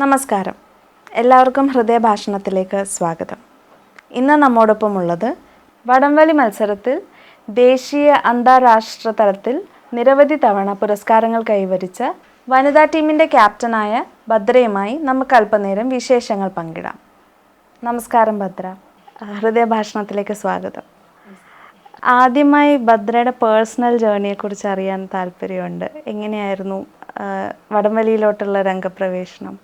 നമസ്കാരം, എല്ലാവർക്കും ഹൃദയഭാഷണത്തിലേക്ക് സ്വാഗതം. ഇന്ന് നമ്മോടൊപ്പമുള്ളത് വടംവലി മത്സരത്തിൽ ദേശീയ അന്താരാഷ്ട്ര തലത്തിൽ നിരവധി തവണ പുരസ്കാരങ്ങൾ കൈവരിച്ച വനിതാ ടീമിൻ്റെ ക്യാപ്റ്റനായ ഭദ്രയുമായി നമുക്ക് അല്പനേരം വിശേഷങ്ങൾ പങ്കിടാം. നമസ്കാരം ഭദ്ര, ഹൃദയഭാഷണത്തിലേക്ക് സ്വാഗതം. ആദ്യമായി ഭദ്രയുടെ പേഴ്സണൽ ജേർണിയെക്കുറിച്ച് അറിയാൻ താല്പര്യമുണ്ട്. എങ്ങനെയായിരുന്നു വടംവലിയിലോട്ടുള്ള രംഗപ്രവേശനം?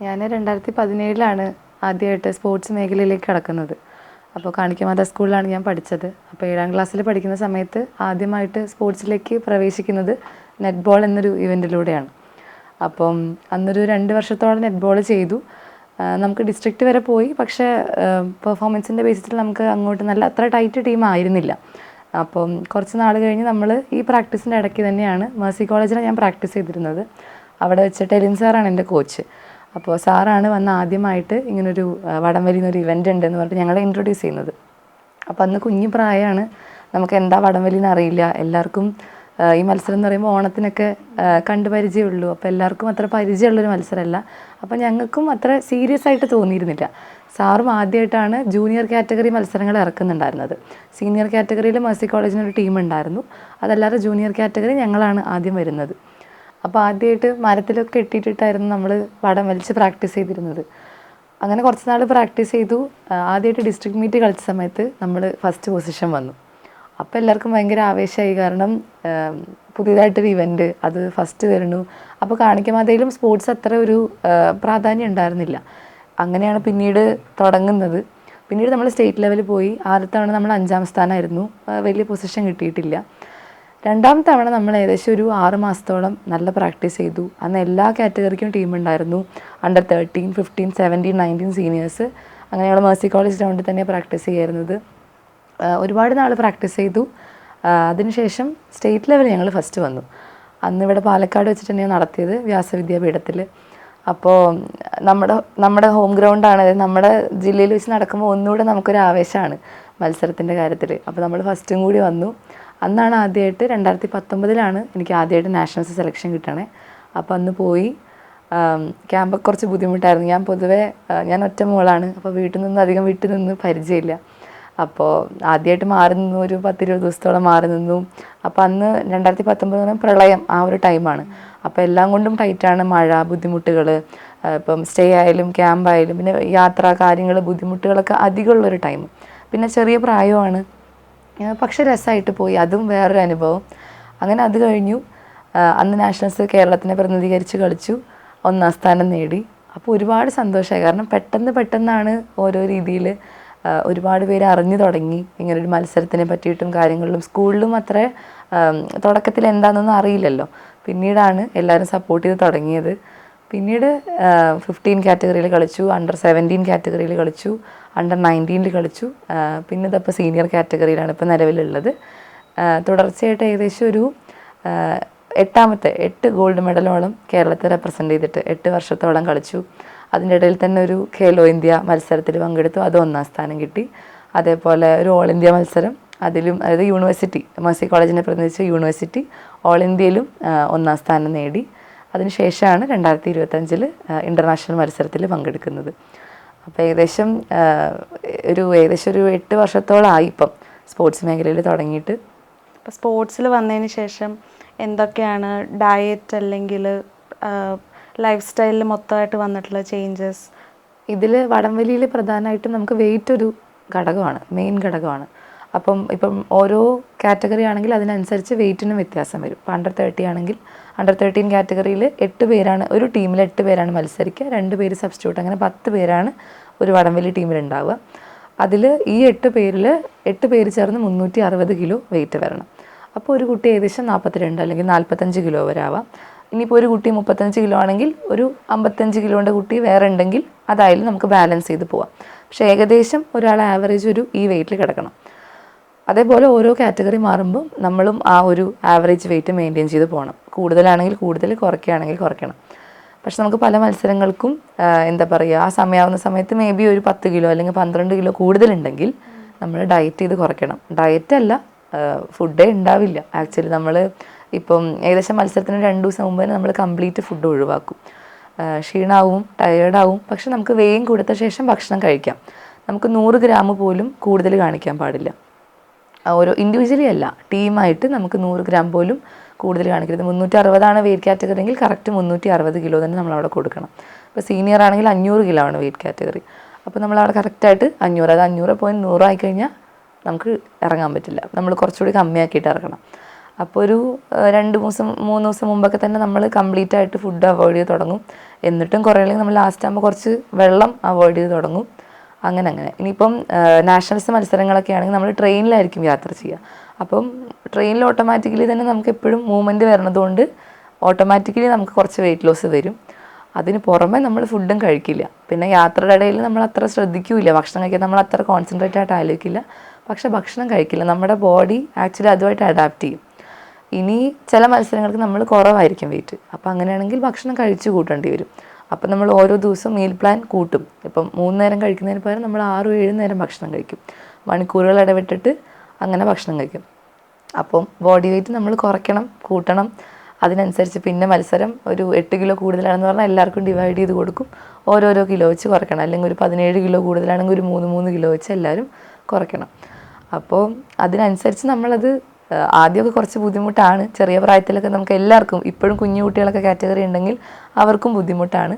ഞാൻ 2017 ആദ്യമായിട്ട് സ്പോർട്സ് മേഖലയിലേക്ക് കടക്കുന്നത്. അപ്പോൾ കാണിക്കമാത സ്കൂളിലാണ് ഞാൻ പഠിച്ചത്. അപ്പോൾ 7ാം ക്ലാസ്സിൽ പഠിക്കുന്ന സമയത്ത് ആദ്യമായിട്ട് സ്പോർട്സിലേക്ക് പ്രവേശിക്കുന്നത് നെറ്റ്ബോൾ എന്നൊരു ഇവൻറ്റിലൂടെയാണ്. അപ്പം അന്നൊരു 2 വർഷത്തോളം നെറ്റ്ബോൾ ചെയ്തു. നമുക്ക് ഡിസ്ട്രിക്റ്റ് വരെ പോയി. പക്ഷേ പെർഫോമൻസിൻ്റെ ബേസിസിൽ നമുക്ക് അങ്ങോട്ട് അത്ര ടൈറ്റ് ടീം ആയിരുന്നില്ല. അപ്പം കുറച്ച് നാൾ കഴിഞ്ഞ് നമ്മൾ ഈ പ്രാക്ടീസിൻ്റെ ഇടയ്ക്ക് തന്നെയാണ് മേഴ്സി കോളേജിലാണ് ഞാൻ പ്രാക്ടീസ് ചെയ്തിരുന്നത്. അവിടെ വെച്ചിട്ട് എലിൻ സാറാണ് എൻ്റെ കോച്ച്. അപ്പോൾ സാറാണ് വന്ന് ആദ്യമായിട്ട് ഇങ്ങനൊരു വടംവലി എന്നൊരു ഇവൻ്റ് ഉണ്ടെന്ന് പറഞ്ഞിട്ട് ഞങ്ങളെ ഇൻട്രൊഡ്യൂസ് ചെയ്യുന്നത്. അപ്പോൾ അന്ന് കുഞ്ഞു പ്രായമാണ്, നമുക്ക് എന്താ വടംവലി എന്നറിയില്ല. എല്ലാവർക്കും ഈ മത്സരം എന്ന് പറയുമ്പോൾ ഓണത്തിനൊക്കെ കണ്ടു പരിചയമുള്ളൂ. അപ്പോൾ എല്ലാവർക്കും അത്ര പരിചയമുള്ളൊരു മത്സരമല്ല. അപ്പോൾ ഞങ്ങൾക്കും അത്ര സീരിയസ് ആയിട്ട് തോന്നിയിരുന്നില്ല. സാറും ആദ്യമായിട്ടാണ് ജൂനിയർ കാറ്റഗറി മത്സരങ്ങൾ ഇറക്കുന്നുണ്ടായിരുന്നത്. സീനിയർ കാറ്റഗറിയിൽ മേഴ്സി കോളേജിനൊരു ടീം ഉണ്ടായിരുന്നു. അതല്ലാതെ ജൂനിയർ കാറ്റഗറി ഞങ്ങളാണ് ആദ്യം വരുന്നത്. അപ്പോൾ ആദ്യമായിട്ട് മരത്തിലൊക്കെ ഇട്ടിട്ടായിരുന്നു നമ്മൾ വടം വലിച്ച് പ്രാക്ടീസ് ചെയ്തിരുന്നത്. അങ്ങനെ കുറച്ച് നാൾ പ്രാക്ടീസ് ചെയ്തു. ആദ്യമായിട്ട് ഡിസ്ട്രിക്ട് മീറ്റ് കളിച്ച സമയത്ത് നമ്മൾ ഫസ്റ്റ് പൊസിഷൻ വന്നു. അപ്പോൾ എല്ലാവർക്കും ഭയങ്കര ആവേശമായി. കാരണം പുതിയതായിട്ടൊരു ഇവൻറ്റ്, അത് ഫസ്റ്റ് വരുന്നു. അപ്പോൾ കാണിക്കമാതയിലും സ്പോർട്സ് അത്ര ഒരു പ്രാധാന്യം ഉണ്ടായിരുന്നില്ല. അങ്ങനെയാണ് പിന്നീട് തുടങ്ങുന്നത്. പിന്നീട് നമ്മൾ സ്റ്റേറ്റ് ലെവലിൽ പോയി. ആദ്യത്തെ തവണ നമ്മൾ 5ാം സ്ഥാനമായിരുന്നു. വലിയ പൊസിഷൻ കിട്ടിയിട്ടില്ല. 2ാം തവണ നമ്മൾ ഏകദേശം ഒരു 6 മാസത്തോളം നല്ല പ്രാക്ടീസ് ചെയ്തു. അന്ന് എല്ലാ കാറ്റഗറിക്കും ടീം ഉണ്ടായിരുന്നു. Under 13, 15, 17, 19 seniors. അങ്ങനെ ഞങ്ങൾ മേഴ്സി കോളേജ് ഗ്രൗണ്ടിൽ തന്നെ പ്രാക്ടീസ് ചെയ്യായിരുന്നത്. ഒരുപാട് നാൾ പ്രാക്ടീസ് ചെയ്തു. അതിനുശേഷം സ്റ്റേറ്റ് ലെവൽ ഞങ്ങൾ ഫസ്റ്റ് വന്നു. അന്ന് ഇവിടെ പാലക്കാട് വെച്ചിട്ട് തന്നെയാണ് നടത്തിയത്, വ്യാസവിദ്യാപീഠത്തിൽ. അപ്പോൾ നമ്മുടെ ഹോം ഗ്രൗണ്ടാണ്. അതായത് നമ്മുടെ ജില്ലയിൽ വെച്ച് നടക്കുമ്പോൾ ഒന്നുകൂടെ നമുക്കൊരു ആവേശമാണ് മത്സരത്തിൻ്റെ കാര്യത്തിൽ. അപ്പോൾ നമ്മൾ ഫസ്റ്റും കൂടി വന്നു. അന്നാണ് ആദ്യമായിട്ട് 2019 എനിക്ക് ആദ്യമായിട്ട് നാഷണൽസ് സെലക്ഷൻ കിട്ടണേ. അപ്പോൾ അന്ന് പോയി. ക്യാമ്പൊക്കെ കുറച്ച് ബുദ്ധിമുട്ടായിരുന്നു. ഞാൻ ഒറ്റ മോളാണ്. അപ്പോൾ വീട്ടിൽ നിന്ന് അധികം വിട്ടു നിന്ന് പരിചയമില്ല. അപ്പോൾ ആദ്യമായിട്ട് മാറി നിന്നു, ഒരു 10-20 ദിവസത്തോളം മാറി നിന്നു. അപ്പോൾ അന്ന് 2019 പ്രളയം ആ ഒരു ടൈമാണ്. അപ്പോൾ എല്ലാം കൊണ്ടും ടൈറ്റാണ്. മഴ, ബുദ്ധിമുട്ടുകൾ, ഇപ്പം സ്റ്റേ ആയാലും ക്യാമ്പായാലും പിന്നെ യാത്ര കാര്യങ്ങൾ ബുദ്ധിമുട്ടുകളൊക്കെ അധികമുള്ളൊരു ടൈം. പിന്നെ ചെറിയ പ്രായമാണ്. പക്ഷെ രസമായിട്ട് പോയി. അതും വേറൊരു അനുഭവം. അങ്ങനെ അത് കഴിഞ്ഞു. അന്ന് നാഷണൽസ് കേരളത്തിനെ പ്രതിനിധീകരിച്ച് കളിച്ചു. 1ാം സ്ഥാനം നേടി. അപ്പോൾ ഒരുപാട് സന്തോഷമായി. കാരണം പെട്ടെന്നാണ് ഓരോ രീതിയിൽ ഒരുപാട് പേര് അറിഞ്ഞു തുടങ്ങി ഇങ്ങനൊരു മത്സരത്തിനെ പറ്റിയിട്ടും കാര്യങ്ങളിലും. സ്കൂളിലും അത്ര തുടക്കത്തിൽ എന്താണെന്നൊന്നും അറിയില്ലല്ലോ. പിന്നീടാണ് എല്ലാവരും സപ്പോർട്ട് ചെയ്ത് തുടങ്ങിയത്. പിന്നീട് 15 കാറ്റഗറിയിൽ കളിച്ചു, അണ്ടർ 17 കാറ്റഗറിയിൽ കളിച്ചു, അണ്ടർ 19 കളിച്ചു. പിന്നെ ഇതിപ്പോൾ സീനിയർ കാറ്റഗറിയിലാണ് ഇപ്പോൾ നിലവിലുള്ളത്. തുടർച്ചയായിട്ട് ഏകദേശം ഒരു 8 ഗോൾഡ് മെഡലോളം കേരളത്തെ റെപ്രസെൻ്റ് ചെയ്തിട്ട് 8 വർഷത്തോളം കളിച്ചു. അതിൻ്റെ ഇടയിൽ തന്നെ ഒരു ഖേലോ ഇന്ത്യ മത്സരത്തിൽ പങ്കെടുത്തു. അത് 1ാം സ്ഥാനം കിട്ടി. അതേപോലെ ഒരു ഓൾ ഇന്ത്യ മത്സരം, അതിലും അതായത് യൂണിവേഴ്സിറ്റി, മേഴ്സി കോളേജിനെ പ്രതിനിധിച്ച യൂണിവേഴ്സിറ്റി ഓൾ ഇന്ത്യയിലും 1ാം സ്ഥാനം നേടി. അതിനുശേഷമാണ് 2025 ഇൻ്റർനാഷണൽ മത്സരത്തിൽ പങ്കെടുക്കുന്നത്. അപ്പോൾ ഏകദേശം ഒരു 8 വർഷത്തോളമായി ഇപ്പം സ്പോർട്സ് മേഖലയിൽ തുടങ്ങിയിട്ട്. ഇപ്പോൾ സ്പോർട്സിൽ വന്നതിന് ശേഷം എന്തൊക്കെയാണ് ഡയറ്റ് അല്ലെങ്കിൽ ലൈഫ് സ്റ്റൈലിൽ മൊത്തമായിട്ട് വന്നിട്ടുള്ള ചേഞ്ചസ്? ഇതിൽ വടംവലിയിൽ പ്രധാനമായിട്ടും നമുക്ക് വെയിറ്റ് ഒരു ഘടകമാണ്, മെയിൻ ഘടകമാണ്. ഇപ്പം ഓരോ കാറ്റഗറി ആണെങ്കിൽ അതിനനുസരിച്ച് വെയിറ്റിനും വ്യത്യാസം വരും. ഇപ്പോൾ അണ്ടർ 30 ആണെങ്കിൽ അണ്ടർ 13 കാറ്റഗറിയിൽ 8 പേരാണ്, ഒരു ടീമിൽ 8 പേരാണ് മത്സരിക്കുക. 2 പേര് സബ്സ്റ്റിറ്റ്യൂട്ട്. അങ്ങനെ 10 പേരാണ് ഒരു വടംവലി ടീമിലുണ്ടാവുക. അതിൽ ഈ 8 പേര് ചേർന്ന് 360 കിലോ വെയിറ്റ് വരണം. അപ്പോൾ ഒരു കുട്ടി ഏകദേശം 42 അല്ലെങ്കിൽ 45 കിലോ വരെ ആവാം. ഇനിയിപ്പോൾ ഒരു കുട്ടി 35 കിലോ ആണെങ്കിൽ ഒരു 55 കിലോൻ്റെ കുട്ടി വേറെ ഉണ്ടെങ്കിൽ അതായാലും നമുക്ക് ബാലൻസ് ചെയ്ത് പോവാം. പക്ഷേ ഏകദേശം ഒരാൾ ആവറേജ് ഒരു ഈ വെയിറ്റിൽ കിടക്കണം. അതേപോലെ ഓരോ കാറ്റഗറി മാറുമ്പോൾ നമ്മളും ആ ഒരു ആവറേജ് വെയിറ്റ് മെയിൻറ്റെയിൻ ചെയ്ത് പോകണം. കൂടുതലാണെങ്കിൽ കൂടുതൽ, കുറയ്ക്കുകയാണെങ്കിൽ കുറയ്ക്കണം. പക്ഷെ നമുക്ക് പല മത്സരങ്ങൾക്കും എന്താ പറയുക, ആ സമയമാവുന്ന സമയത്ത് മേ ബി ഒരു 10 കിലോ അല്ലെങ്കിൽ 12 കിലോ കൂടുതലുണ്ടെങ്കിൽ നമ്മൾ ഡയറ്റ് ചെയ്ത് കുറയ്ക്കണം. ഡയറ്റല്ല, ഫുഡേ ഉണ്ടാവില്ല. ആക്ച്വലി നമ്മൾ ഇപ്പം ഏകദേശം മത്സരത്തിന് 2 ദിവസം മുമ്പ് തന്നെ നമ്മൾ കംപ്ലീറ്റ് ഫുഡ് ഒഴിവാക്കും. ക്ഷീണാവും, ടയേർഡാവും. പക്ഷെ നമുക്ക് വെയിൻ കൊടുത്ത ശേഷം ഭക്ഷണം കഴിക്കാം. നമുക്ക് 100 ഗ്രാം പോലും കൂടുതൽ കാണിക്കാൻ പാടില്ല. ഓരോ ഇൻഡിവിജ്വലി അല്ല, ടീമായിട്ട് നമുക്ക് 100 ഗ്രാം പോലും കൂടുതൽ കാണിക്കരുത്. 360 വെയിറ്റ് കാറ്റഗറി എങ്കിൽ കറക്റ്റ് 360 കിലോ തന്നെ നമ്മളവിടെ കൊടുക്കണം. ഇപ്പോൾ സീനിയർ ആണെങ്കിൽ 500 കിലോ ആണ് വെയിറ്റ് കാറ്റഗറി. അപ്പോൾ നമ്മളവിടെ കറക്റ്റായിട്ട് 500, അത് 500.100 ആയിക്കഴിഞ്ഞാൽ നമുക്ക് ഇറങ്ങാൻ പറ്റില്ല. നമ്മൾ കുറച്ചുകൂടി കമ്മിയാക്കിയിട്ട് ഇറങ്ങണം. അപ്പോൾ ഒരു 2 ദിവസം 3 ദിവസം മുമ്പൊക്കെ തന്നെ നമ്മൾ കംപ്ലീറ്റ് ആയിട്ട് ഫുഡ് അവോയ്ഡ് ചെയ്ത് തുടങ്ങും. എന്നിട്ടും കുറേയില്ലെങ്കിൽ നമ്മൾ ലാസ്റ്റ് ആകുമ്പോൾ കുറച്ച് വെള്ളം അവോയ്ഡ് ചെയ്ത് തുടങ്ങും. അങ്ങനെ. ഇനിയിപ്പം നാഷണൽസ് മത്സരങ്ങളൊക്കെ ആണെങ്കിൽ നമ്മൾ ട്രെയിനിലായിരിക്കും യാത്ര ചെയ്യുക. അപ്പം ട്രെയിനിൽ ഓട്ടോമാറ്റിക്കലി തന്നെ നമുക്ക് എപ്പോഴും മൂവ്മെൻറ്റ് വരണതുകൊണ്ട് ഓട്ടോമാറ്റിക്കലി നമുക്ക് കുറച്ച് വെയിറ്റ് ലോസ് വരും. അതിന് പുറമെ നമ്മൾ ഫുഡും കഴിക്കില്ല. പിന്നെ യാത്രയുടെ ഇടയിൽ നമ്മൾ അത്ര ശ്രദ്ധിക്കില്ല, ഭക്ഷണം കഴിക്കാൻ നമ്മൾ അത്ര കോൺസെൻട്രേറ്റ് ആയിട്ട് ആലോചിക്കില്ല. പക്ഷെ ഭക്ഷണം കഴിക്കില്ല, നമ്മുടെ ബോഡി ആക്ച്വലി അതുമായിട്ട് അഡാപ്റ്റ് ചെയ്യും. ഇനി ചില മത്സരങ്ങൾക്ക് നമ്മൾ കുറവായിരിക്കും വെയിറ്റ്. അപ്പോൾ അങ്ങനെയാണെങ്കിൽ ഭക്ഷണം കഴിച്ചു കൂട്ടേണ്ടി വരും. അപ്പം നമ്മൾ ഓരോ ദിവസം മീൽ പ്ലാൻ കൂട്ടും. ഇപ്പം 3 നേരം കഴിക്കുന്നതിന് പകരം നമ്മൾ 6-7 നേരം ഭക്ഷണം കഴിക്കും. മണിക്കൂറുകൾ ഇടവിട്ടിട്ട് അങ്ങനെ ഭക്ഷണം കഴിക്കും. അപ്പം ബോഡി വെയിറ്റ് നമ്മൾ കുറയ്ക്കണം, കൂട്ടണം. അതിനനുസരിച്ച് പിന്നെ മത്സരം ഒരു 8 കിലോ കൂടുതലാണെന്ന് പറഞ്ഞാൽ എല്ലാവർക്കും ഡിവൈഡ് ചെയ്ത് കൊടുക്കും. ഓരോരോ കിലോ വെച്ച് കുറയ്ക്കണം. അല്ലെങ്കിൽ ഒരു 17 കിലോ കൂടുതലാണെങ്കിൽ ഒരു 3 കിലോ വെച്ച് എല്ലാവരും കുറയ്ക്കണം. അപ്പോൾ അതിനനുസരിച്ച് നമ്മളത് ആദ്യമൊക്കെ കുറച്ച് ബുദ്ധിമുട്ടാണ്. ചെറിയ പ്രായത്തിലൊക്കെ നമുക്ക് എല്ലാവർക്കും, ഇപ്പോഴും കുഞ്ഞു കുട്ടികളൊക്കെ കാറ്റഗറി ഉണ്ടെങ്കിൽ അവർക്കും ബുദ്ധിമുട്ടാണ്.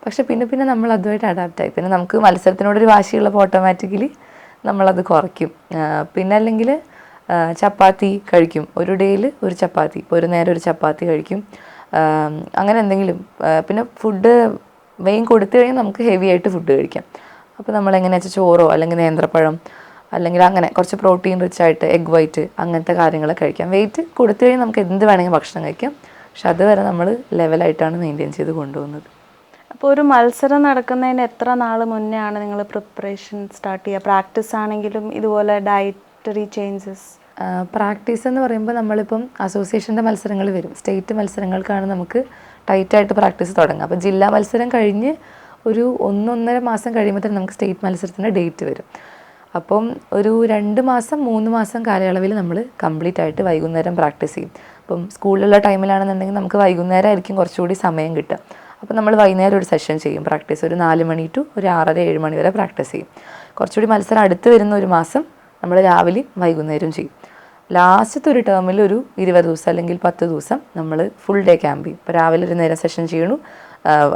പക്ഷെ പിന്നെ നമ്മൾ അതുമായിട്ട് അഡാപ്റ്റായി. പിന്നെ നമുക്ക് മത്സരത്തിനോടൊരു വാശിയുള്ളപ്പോൾ ഓട്ടോമാറ്റിക്കലി നമ്മളത് കുറയ്ക്കും. പിന്നെ അല്ലെങ്കിൽ ചപ്പാത്തി കഴിക്കും. ഒരു ഡേയിൽ ഒരു ചപ്പാത്തി, ഇപ്പോൾ ഒരു നേരം ഒരു ചപ്പാത്തി കഴിക്കും. അങ്ങനെ എന്തെങ്കിലും. പിന്നെ ഫുഡ് വെയിൻ കൊടുത്തു കഴിഞ്ഞാൽ നമുക്ക് ഹെവി ആയിട്ട് ഫുഡ് കഴിക്കാം. അപ്പോൾ നമ്മൾ എങ്ങനെയാ വെച്ചാൽ ചോറോ അല്ലെങ്കിൽ നേന്ത്രപ്പഴം അല്ലെങ്കിൽ അങ്ങനെ കുറച്ച് പ്രോട്ടീൻ റിച്ച് ആയിട്ട് എഗ് വൈറ്റ് അങ്ങനത്തെ കാര്യങ്ങൾ കഴിക്കാം. വെയിറ്റ് കൊടുത്തു കഴിഞ്ഞാൽ നമുക്ക് എന്ത് വേണമെങ്കിൽ ഭക്ഷണം കഴിക്കാം. പക്ഷെ അതുവരെ നമ്മൾ ലെവലായിട്ടാണ് മെയിൻറ്റെയിൻ ചെയ്ത് കൊണ്ടുപോകുന്നത്. അപ്പോൾ ഒരു മത്സരം നടക്കുന്നതിന് എത്ര നാൾ മുന്നേ ആണ് നിങ്ങൾ പ്രിപ്പറേഷൻ സ്റ്റാർട്ട് ചെയ്യുക? പ്രാക്ടീസ് ആണെങ്കിലും ഇതുപോലെ ഡയറ്ററി ചേഞ്ചസ്? പ്രാക്ടീസ് എന്ന് പറയുമ്പോൾ നമ്മളിപ്പം അസോസിയേഷൻ്റെ മത്സരങ്ങൾ വരും. സ്റ്റേറ്റ് മത്സരങ്ങൾക്കാണ് നമുക്ക് ടൈറ്റായിട്ട് പ്രാക്ടീസ് തുടങ്ങുക. അപ്പോൾ ജില്ലാ മത്സരം കഴിഞ്ഞ് ഒരു 1-1.5 മാസം കഴിയുമ്പോൾ തന്നെ നമുക്ക് സ്റ്റേറ്റ് മത്സരത്തിൻ്റെ ഡേറ്റ് വരും. അപ്പം ഒരു 2 മാസം 3 മാസം കാലയളവിൽ നമ്മൾ കംപ്ലീറ്റ് ആയിട്ട് വൈകുന്നേരം പ്രാക്ടീസ് ചെയ്യും. അപ്പം സ്കൂളിലുള്ള ടൈമിലാണെന്നുണ്ടെങ്കിൽ നമുക്ക് വൈകുന്നേരം ആയിരിക്കും കുറച്ചുകൂടി സമയം കിട്ടുക. അപ്പോൾ നമ്മൾ വൈകുന്നേരം ഒരു സെഷൻ ചെയ്യും പ്രാക്ടീസ്. ഒരു 4 മണി ടു ഒരു 6-7 മണി വരെ പ്രാക്ടീസ് ചെയ്യും. കുറച്ചുകൂടി മത്സരം അടുത്ത് വരുന്ന ഒരു മാസം നമ്മൾ രാവിലെയും വൈകുന്നേരവും ചെയ്യും. ലാസ്റ്റത്തെ ഒരു ടേമിൽ ഒരു 20 ദിവസം അല്ലെങ്കിൽ 10 ദിവസം നമ്മൾ ഫുൾ ഡേ ക്യാമ്പ് ചെയ്യും. ഇപ്പോൾ രാവിലെ ഒരു നേരം സെഷൻ ചെയ്യണു,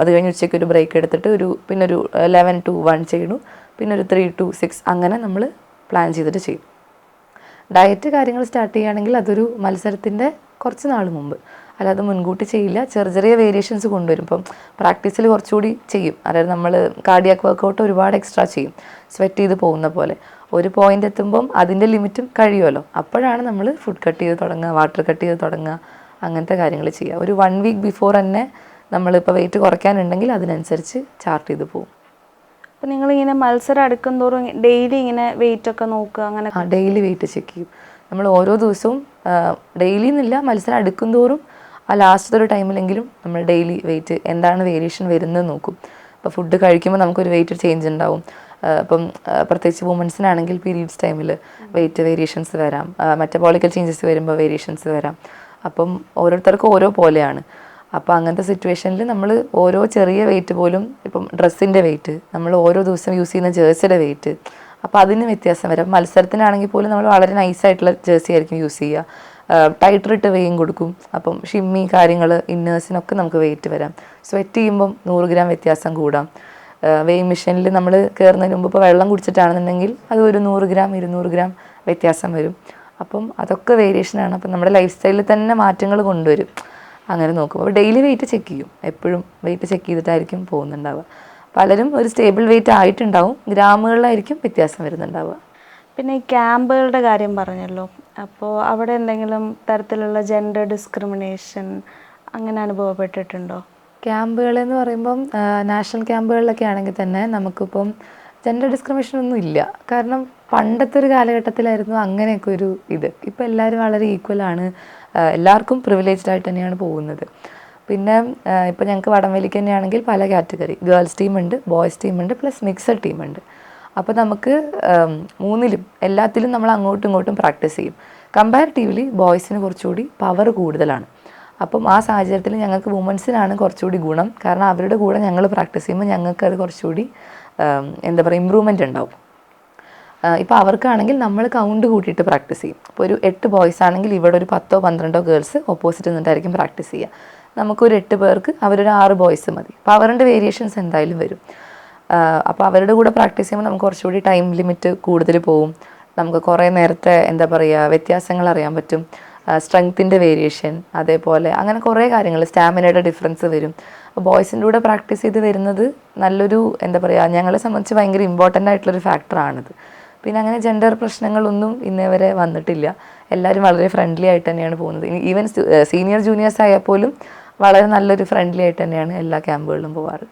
അത് കഴിഞ്ഞ് ഉച്ചയ്ക്ക് ഒരു ബ്രേക്ക് എടുത്തിട്ട് പിന്നെ ഒരു 11 to 1 ചെയ്യണു, പിന്നെ ഒരു 3 to 6 അങ്ങനെ നമ്മൾ പ്ലാൻ ചെയ്തിട്ട് ചെയ്യും. ഡയറ്റ് കാര്യങ്ങൾ സ്റ്റാർട്ട് ചെയ്യുകയാണെങ്കിൽ അതൊരു മത്സരത്തിൻ്റെ കുറച്ച് നാൾ മുമ്പ്, അല്ലാതെ മുൻകൂട്ടി ചെയ്യില്ല. ചെറിയ വേരിയേഷൻസ് കൊണ്ടുവരും. ഇപ്പം പ്രാക്ടീസിൽ കുറച്ചുകൂടി ചെയ്യും. അതായത് നമ്മൾ കാർഡിയാക് വർക്കൗട്ട് ഒരുപാട് എക്സ്ട്രാ ചെയ്യും, സ്വെറ്റ് ചെയ്ത് പോകുന്ന പോലെ. ഒരു പോയിന്റ് എത്തുമ്പം അതിൻ്റെ ലിമിറ്റും കഴിയുമല്ലോ. അപ്പോഴാണ് നമ്മൾ ഫുഡ് കട്ട് ചെയ്ത് തുടങ്ങുക, വാട്ടർ കട്ട് ചെയ്ത് തുടങ്ങുക, അങ്ങനത്തെ കാര്യങ്ങൾ ചെയ്യുക. ഒരു 1 വീക്ക് ബിഫോർ തന്നെ നമ്മളിപ്പോൾ വെയിറ്റ് കുറയ്ക്കാനുണ്ടെങ്കിൽ അതിനനുസരിച്ച് ചാർട്ട് ചെയ്ത് പോകും. അപ്പോൾ നിങ്ങളിങ്ങനെ മത്സരം അടുക്കും തോറും ഡെയിലി ഇങ്ങനെ വെയിറ്റ് ഒക്കെ നോക്കുക? അങ്ങനെ ഡെയിലി വെയിറ്റ് ചെക്ക് ചെയ്യും നമ്മൾ ഓരോ ദിവസവും. ഡെയിലി എന്നില്ല, മത്സരം അടുക്കും തോറും ആ ലാസ്റ്റത്തെ ഒരു ടൈമിലെങ്കിലും നമ്മൾ ഡെയിലി വെയിറ്റ് എന്താണ് വേരിയേഷൻ വരുന്നത് നോക്കും. ഇപ്പോൾ ഫുഡ് കഴിക്കുമ്പോൾ നമുക്കൊരു വെയിറ്റ് ചേഞ്ച് ഉണ്ടാവും. ഇപ്പം പ്രത്യേകിച്ച് വുമൻസിനാണെങ്കിൽ പീരീഡ്സ് ടൈമിൽ വെയിറ്റ് വേരിയേഷൻസ് വരാം, മെറ്റബോളിക്കൽ ചേഞ്ചസ് വരുമ്പോൾ വേരിയേഷൻസ് വരാം. അപ്പം ഓരോരുത്തർക്കും ഓരോ പോലെയാണ്. അപ്പോൾ അങ്ങനത്തെ സിറ്റുവേഷനിൽ നമ്മൾ ഓരോ ചെറിയ വെയിറ്റ് പോലും, ഇപ്പം ഡ്രസ്സിൻ്റെ വെയിറ്റ്, നമ്മൾ ഓരോ ദിവസം യൂസ് ചെയ്യുന്ന ജേഴ്സിയുടെ വെയിറ്റ്, അപ്പോൾ അതിന് വ്യത്യാസം വരാം. മത്സരത്തിനാണെങ്കിൽ പോലും നമ്മൾ വളരെ നൈസായിട്ടുള്ള ജേഴ്സി ആയിരിക്കും യൂസ് ചെയ്യുക. ടൈറ്ററിട്ട് വെയിൻ കൊടുക്കും. അപ്പം ഷിമ്മി കാര്യങ്ങൾ ഇന്നേഴ്സിനൊക്കെ നമുക്ക് വെയിറ്റ് വരാം. സ്വെറ്റ് ചെയ്യുമ്പം 100 ഗ്രാം വ്യത്യാസം കൂടാം. വെയിൻ മെഷീനിൽ നമ്മൾ കയറുന്നതിന് മുമ്പ് ഇപ്പോൾ വെള്ളം കുടിച്ചിട്ടാണെന്നുണ്ടെങ്കിൽ അത് ഒരു 100 ഗ്രാം 200 ഗ്രാം വ്യത്യാസം വരും. അപ്പം അതൊക്കെ വേരിയേഷനാണ്. അപ്പം നമ്മുടെ ലൈഫ് സ്റ്റൈലിൽ തന്നെ മാറ്റങ്ങൾ കൊണ്ടുവരും. അങ്ങനെ നോക്കും. അപ്പോൾ ഡെയിലി വെയിറ്റ് ചെക്ക് ചെയ്യും. എപ്പോഴും വെയിറ്റ് ചെക്ക് ചെയ്തിട്ടായിരിക്കും പോകുന്നുണ്ടാവുക. പലരും ഒരു സ്റ്റേബിൾ വെയിറ്റ് ആയിട്ടുണ്ടാവും, ഗ്രാമുകളിലായിരിക്കും വ്യത്യാസം വരുന്നുണ്ടാവുക. പിന്നെ ഈ ക്യാമ്പുകളുടെ കാര്യം പറഞ്ഞല്ലോ, അപ്പോൾ അവിടെ എന്തെങ്കിലും തരത്തിലുള്ള ജെൻഡർ ഡിസ്ക്രിമിനേഷൻ അങ്ങനെ അനുഭവപ്പെട്ടിട്ടുണ്ടോ? ക്യാമ്പുകളെന്ന് പറയുമ്പം നാഷണൽ ക്യാമ്പുകളിലൊക്കെ ആണെങ്കിൽ തന്നെ നമുക്കിപ്പം ജെൻഡർ ഡിസ്ക്രിമിനേഷൻ ഒന്നും ഇല്ല. കാരണം പണ്ടത്തെ ഒരു കാലഘട്ടത്തിലായിരുന്നു അങ്ങനെയൊക്കെ ഒരു ഇത്. ഇപ്പോൾ എല്ലാവരും വളരെ ഈക്വലാണ്, എല്ലാവർക്കും പ്രിവിലേജ്ഡ് ആയിട്ട് തന്നെയാണ് പോകുന്നത്. പിന്നെ ഇപ്പോൾ ഞങ്ങൾക്ക് വടംവലിക്ക് തന്നെയാണെങ്കിൽ പല കാറ്റഗറി, ഗേൾസ് ടീമുണ്ട്, ബോയ്സ് ടീമുണ്ട്, പ്ലസ് മിക്സഡ് ടീമുണ്ട്. അപ്പോൾ നമുക്ക് മൂന്നിലും എല്ലാത്തിലും നമ്മൾ അങ്ങോട്ടും ഇങ്ങോട്ടും പ്രാക്ടീസ് ചെയ്യും. കമ്പാരിറ്റീവ്ലി ബോയ്സിന് കുറച്ചുകൂടി പവർ കൂടുതലാണ്. അപ്പം ആ സാഹചര്യത്തിൽ ഞങ്ങൾക്ക് വുമൻസിനാണ് കുറച്ചുകൂടി ഗുണം. കാരണം അവരുടെ കൂടെ ഞങ്ങൾ പ്രാക്ടീസ് ചെയ്യുമ്പോൾ ഞങ്ങൾക്ക് അത് കുറച്ചുകൂടി എന്താ പറയുക ഇമ്പ്രൂവ്മെൻ്റ് ഉണ്ടാവും. ഇപ്പോൾ അവർക്കാണെങ്കിൽ നമ്മൾ കൗണ്ട് കൂട്ടിയിട്ട് പ്രാക്ടീസ് ചെയ്യും. ഇപ്പോൾ ഒരു 8 ബോയ്സ് ആണെങ്കിൽ ഇവിടെ ഒരു 10-12 ഗേൾസ് ഓപ്പോസിറ്റ് നിന്നിട്ടായിരിക്കും പ്രാക്ടീസ് ചെയ്യുക. നമുക്കൊരു 8 പേർക്ക് അവരൊരു 6 ബോയ്സ് മതി. അപ്പോൾ അവരുടെ വേരിയേഷൻസ് എന്തായാലും വരും. അപ്പോൾ അവരുടെ കൂടെ പ്രാക്ടീസ് ചെയ്യുമ്പോൾ നമുക്ക് കുറച്ചുകൂടി ടൈം ലിമിറ്റ് കൂടുതൽ പോവും. നമുക്ക് കുറേ നേരത്തെ എന്താ പറയുക വ്യത്യാസങ്ങൾ അറിയാൻ പറ്റും. സ്ട്രെങ്ത്തിൻ്റെ വേരിയേഷൻ, അതേപോലെ അങ്ങനെ കുറേ കാര്യങ്ങൾ, സ്റ്റാമിനയുടെ ഡിഫറൻസ് വരും. അപ്പോൾ ബോയ്സിൻ്റെ കൂടെ പ്രാക്ടീസ് ചെയ്ത് വരുന്നത് നല്ലൊരു എന്താ പറയുക ഞങ്ങളെ സംബന്ധിച്ച് ഭയങ്കര ഇമ്പോർട്ടൻ്റ് ആയിട്ടുള്ളൊരു ഫാക്ടറാണിത്. പിന്നെ അങ്ങനെ ജെൻഡർ പ്രശ്നങ്ങളൊന്നും ഇന്നേ വരെ വന്നിട്ടില്ല. എല്ലാവരും വളരെ ഫ്രണ്ട്ലി ആയിട്ട് തന്നെയാണ് പോകുന്നത്. ഈവൻ സീനിയർ ജൂനിയേഴ്സ് ആയാൽ പോലും വളരെ നല്ലൊരു ഫ്രണ്ട്ലി ആയിട്ട് തന്നെയാണ് എല്ലാ ക്യാമ്പുകളിലും പോവാറ്.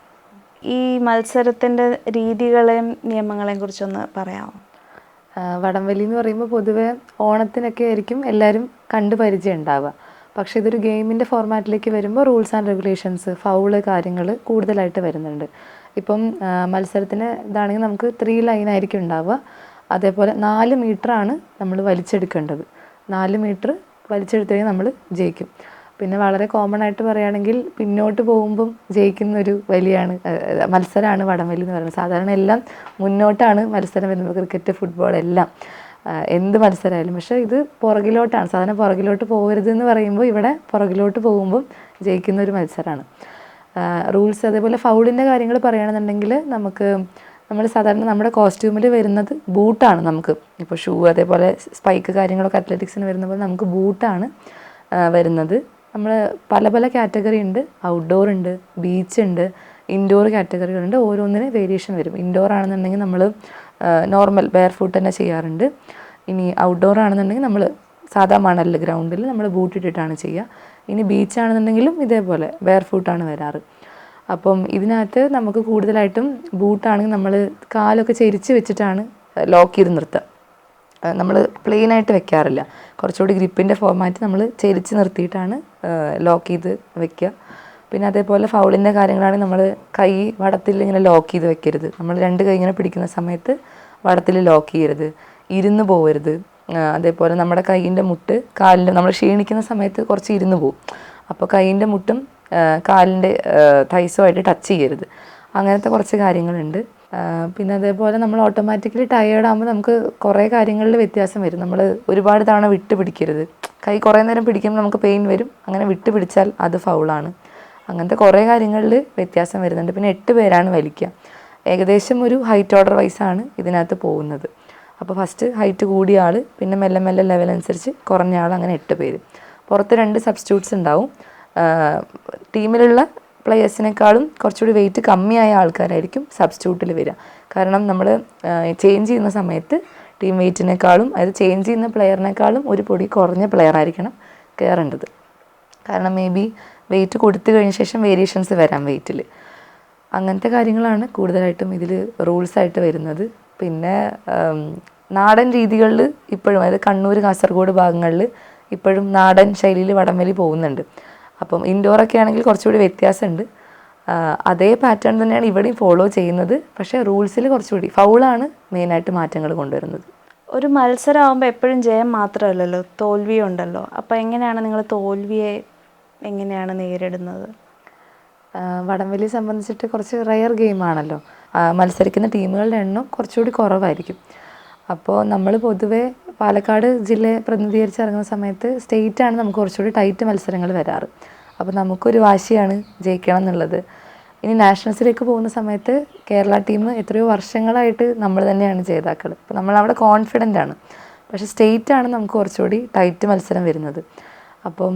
ഈ മത്സരത്തിൻ്റെ രീതികളെയും നിയമങ്ങളെയും കുറിച്ചൊന്ന് പറയാമോ? വടംവലി എന്ന് പറയുമ്പോൾ പൊതുവെ ഓണത്തിനൊക്കെ ആയിരിക്കും എല്ലാവരും കണ്ട് പരിചയം ഉണ്ടാവുക. പക്ഷേ ഇതൊരു ഗെയിമിൻ്റെ ഫോർമാറ്റിലേക്ക് വരുമ്പോൾ റൂൾസ് ആൻഡ് റെഗുലേഷൻസ്, ഫൗള് കാര്യങ്ങൾ കൂടുതലായിട്ട് വരുന്നുണ്ട്. ഇപ്പം മത്സരത്തിന് ഇതാണെങ്കിൽ നമുക്ക് 3 ലൈനായിരിക്കും ഉണ്ടാവുക. അതേപോലെ 4 മീറ്ററാണ് നമ്മൾ വലിച്ചെടുക്കേണ്ടത്. 4 മീറ്റർ വലിച്ചെടുത്ത് കഴിഞ്ഞാൽ നമ്മൾ ജയിക്കും. പിന്നെ വളരെ കോമൺ ആയിട്ട് പറയുകയാണെങ്കിൽ പിന്നോട്ട് പോകുമ്പം ജയിക്കുന്നൊരു മത്സരമാണ് വടംവലി എന്ന് പറയുന്നത്. സാധാരണ എല്ലാം മുന്നോട്ടാണ് മത്സരം വരുന്നത്, ക്രിക്കറ്റ്, ഫുട്ബോൾ എല്ലാം എന്ത് മത്സരമായാലും. പക്ഷേ ഇത് പുറകിലോട്ടാണ്, സാധാരണ പുറകിലോട്ട് പോകരുതെന്ന് പറയുമ്പോൾ ഇവിടെ പുറകിലോട്ട് പോകുമ്പം ജയിക്കുന്നൊരു മത്സരമാണ്. റൂൾസ് അതേപോലെ ഫൗളിൻ്റെ കാര്യങ്ങൾ പറയുകയാണെന്നുണ്ടെങ്കിൽ നമ്മൾ സാധാരണ നമ്മുടെ കോസ്റ്റ്യൂമിൽ വരുന്നത് ബൂട്ടാണ്. നമുക്ക് ഇപ്പോൾ ഷൂ അതേപോലെ സ്പൈക്ക് കാര്യങ്ങളൊക്കെ അത്ലറ്റിക്സിന് വരുന്ന പോലെ നമുക്ക് ബൂട്ടാണ് വരുന്നത്. നമ്മൾ പല കാറ്റഗറി ഉണ്ട്. ഔട്ട്ഡോർ ഉണ്ട്, ബീച്ച് ഉണ്ട്, ഇൻഡോർ കാറ്റഗറികളുണ്ട്. ഓരോന്നിന് വേരിയേഷൻ വരും. ഇൻഡോർ ആണെന്നുണ്ടെങ്കിൽ നമ്മൾ നോർമൽ ബെയർ ഫൂട്ട് തന്നെ ചെയ്യാറുണ്ട്. ഇനി ഔട്ട്ഡോർ ആണെന്നുണ്ടെങ്കിൽ നമ്മൾ സാധാ മണലിൽ ഗ്രൗണ്ടിൽ നമ്മൾ ബൂട്ട് ഇട്ടിട്ടാണ് ചെയ്യുക. ഇനി ബീച്ച് ആണെന്നുണ്ടെങ്കിലും ഇതേപോലെ ബെയർ ഫൂട്ടാണ് വരാറ്. അപ്പം ഇതിനകത്ത് നമുക്ക് കൂടുതലായിട്ടും ബൂട്ടാണെങ്കിൽ നമ്മൾ കാലൊക്കെ ചെരിച്ച് വെച്ചിട്ടാണ് ലോക്ക് ചെയ്ത് നിർത്തുക. നമ്മൾ പ്ലെയിനായിട്ട് വെക്കാറില്ല. കുറച്ചുകൂടി ഗ്രിപ്പിൻ്റെ ഫോർമാറ്റ് നമ്മൾ ചെരിച്ച് നിർത്തിയിട്ടാണ് ലോക്ക് ചെയ്ത് വെക്കുക. പിന്നെ അതേപോലെ ഫൗളിൻ്റെ കാര്യങ്ങളാണെങ്കിൽ നമ്മൾ കൈ വടത്തിൽ ഇങ്ങനെ ലോക്ക് ചെയ്ത് വെക്കരുത്. നമ്മൾ 2 കൈ ഇങ്ങനെ പിടിക്കുന്ന സമയത്ത് വടത്തിൽ ലോക്ക് ചെയ്യരുത്, ഇരുന്ന് പോകരുത്. അതേപോലെ നമ്മുടെ കൈയിൻ്റെ മുട്ട് കാലിൻ്റെ നമ്മൾ ക്ഷീണിക്കുന്ന സമയത്ത് കുറച്ച് ഇരുന്ന് പോകും. അപ്പോൾ കൈയിൻ്റെ മുട്ടും കാലിൻ്റെ തൈസുമായിട്ട് ടച്ച് ചെയ്യരുത്. അങ്ങനത്തെ കുറച്ച് കാര്യങ്ങളുണ്ട്. പിന്നെ അതേപോലെ നമ്മൾ ഓട്ടോമാറ്റിക്കലി ടയേർഡ് ആകുമ്പോൾ നമുക്ക് കുറേ കാര്യങ്ങളിൽ വ്യത്യാസം വരും. നമ്മൾ ഒരുപാട് തവണ വിട്ട് പിടിക്കരുത്. കൈ കുറേ നേരം പിടിക്കുമ്പോൾ നമുക്ക് പെയിൻ വരും. അങ്ങനെ വിട്ട് പിടിച്ചാൽ അത് ഫൗളാണ്. അങ്ങനത്തെ കുറേ കാര്യങ്ങളിൽ വ്യത്യാസം വരുന്നുണ്ട്. പിന്നെ 8 പേരാണ് വലിക്കുക. ഏകദേശം ഒരു ഹൈറ്റ് ഓർഡർ വൈസാണ് ഇതിനകത്ത് പോകുന്നത്. അപ്പോൾ ഫസ്റ്റ് ഹൈറ്റ് കൂടിയ ആൾ, പിന്നെ മെല്ലെ മെല്ലെ ലെവൽ അനുസരിച്ച് കുറഞ്ഞ ആൾ, അങ്ങനെ 8 പേര്. പുറത്ത് 2 സബ്സ്റ്റിറ്റ്യൂട്ട്സ് ഉണ്ടാവും. ടീമിലുള്ള പ്ലെയേഴ്സിനേക്കാളും കുറച്ചുകൂടി വെയിറ്റ് കമ്മിയായ ആൾക്കാരായിരിക്കും സബ്സ്റ്റിറ്റ്യൂട്ടിൽ വരിക. കാരണം നമ്മൾ ചേഞ്ച് ചെയ്യുന്ന സമയത്ത് ടീം വെയിറ്റിനേക്കാളും, അതായത് ചേഞ്ച് ചെയ്യുന്ന പ്ലെയറിനേക്കാളും ഒരു പൊടി കുറഞ്ഞ പ്ലെയർ ആയിരിക്കണം കയറേണ്ടത്. കാരണം മേ ബി വെയിറ്റ് കൊടുത്തു കഴിഞ്ഞ ശേഷം വേരിയേഷൻസ് വരാം വെയിറ്റിൽ. അങ്ങനത്തെ കാര്യങ്ങളാണ് കൂടുതലായിട്ടും ഇതിൽ റൂൾസായിട്ട് വരുന്നത്. പിന്നെ നാടൻ രീതികളിൽ ഇപ്പോഴും, അതായത് കണ്ണൂർ, കാസർഗോഡ് ഭാഗങ്ങളിൽ ഇപ്പോഴും നാടൻ ശൈലിയിൽ വടംവലി പോകുന്നുണ്ട്. അപ്പം ഇൻഡോറൊക്കെ ആണെങ്കിൽ കുറച്ചുകൂടി വ്യത്യാസമുണ്ട്. അതേ പാറ്റേൺ തന്നെയാണ് ഇവിടെയും ഫോളോ ചെയ്യുന്നത്. പക്ഷേ റൂൾസിൽ കുറച്ചുകൂടി ഫൗളാണ് മെയിനായിട്ട് മാറ്റങ്ങൾ കൊണ്ടുവരുന്നത്. ഒരു മത്സരമാകുമ്പോൾ എപ്പോഴും ജയം മാത്രമല്ലല്ലോ, തോൽവിയും ഉണ്ടല്ലോ. അപ്പോൾ എങ്ങനെയാണ് നിങ്ങൾ തോൽവിയെ എങ്ങനെയാണ് നേരിടുന്നത്? വടംവലി സംബന്ധിച്ചിട്ട് കുറച്ച് റെയർ ഗെയിമാണല്ലോ. മത്സരിക്കുന്ന ടീമുകളുടെ എണ്ണം കുറച്ചുകൂടി കുറവായിരിക്കും. അപ്പോൾ നമ്മൾ പൊതുവേ പാലക്കാട് ജില്ലയെ പ്രതിനിധീകരിച്ച് ഇറങ്ങുന്ന സമയത്ത് സ്റ്റേറ്റാണ് നമുക്ക് കുറച്ചുകൂടി ടൈറ്റ് മത്സരങ്ങൾ വരാറ്. അപ്പോൾ നമുക്കൊരു വാശിയാണ് ജയിക്കണം എന്നുള്ളത്. ഇനി നാഷണൽസിലേക്ക് പോകുന്ന സമയത്ത് കേരള ടീം എത്രയോ വർഷങ്ങളായിട്ട് നമ്മൾ തന്നെയാണ് ജേതാക്കൾ. അപ്പോൾ നമ്മളവിടെ കോൺഫിഡൻ്റ് ആണ്. പക്ഷേ സ്റ്റേറ്റാണ് നമുക്ക് കുറച്ചുകൂടി ടൈറ്റ് മത്സരം വരുന്നത്. അപ്പം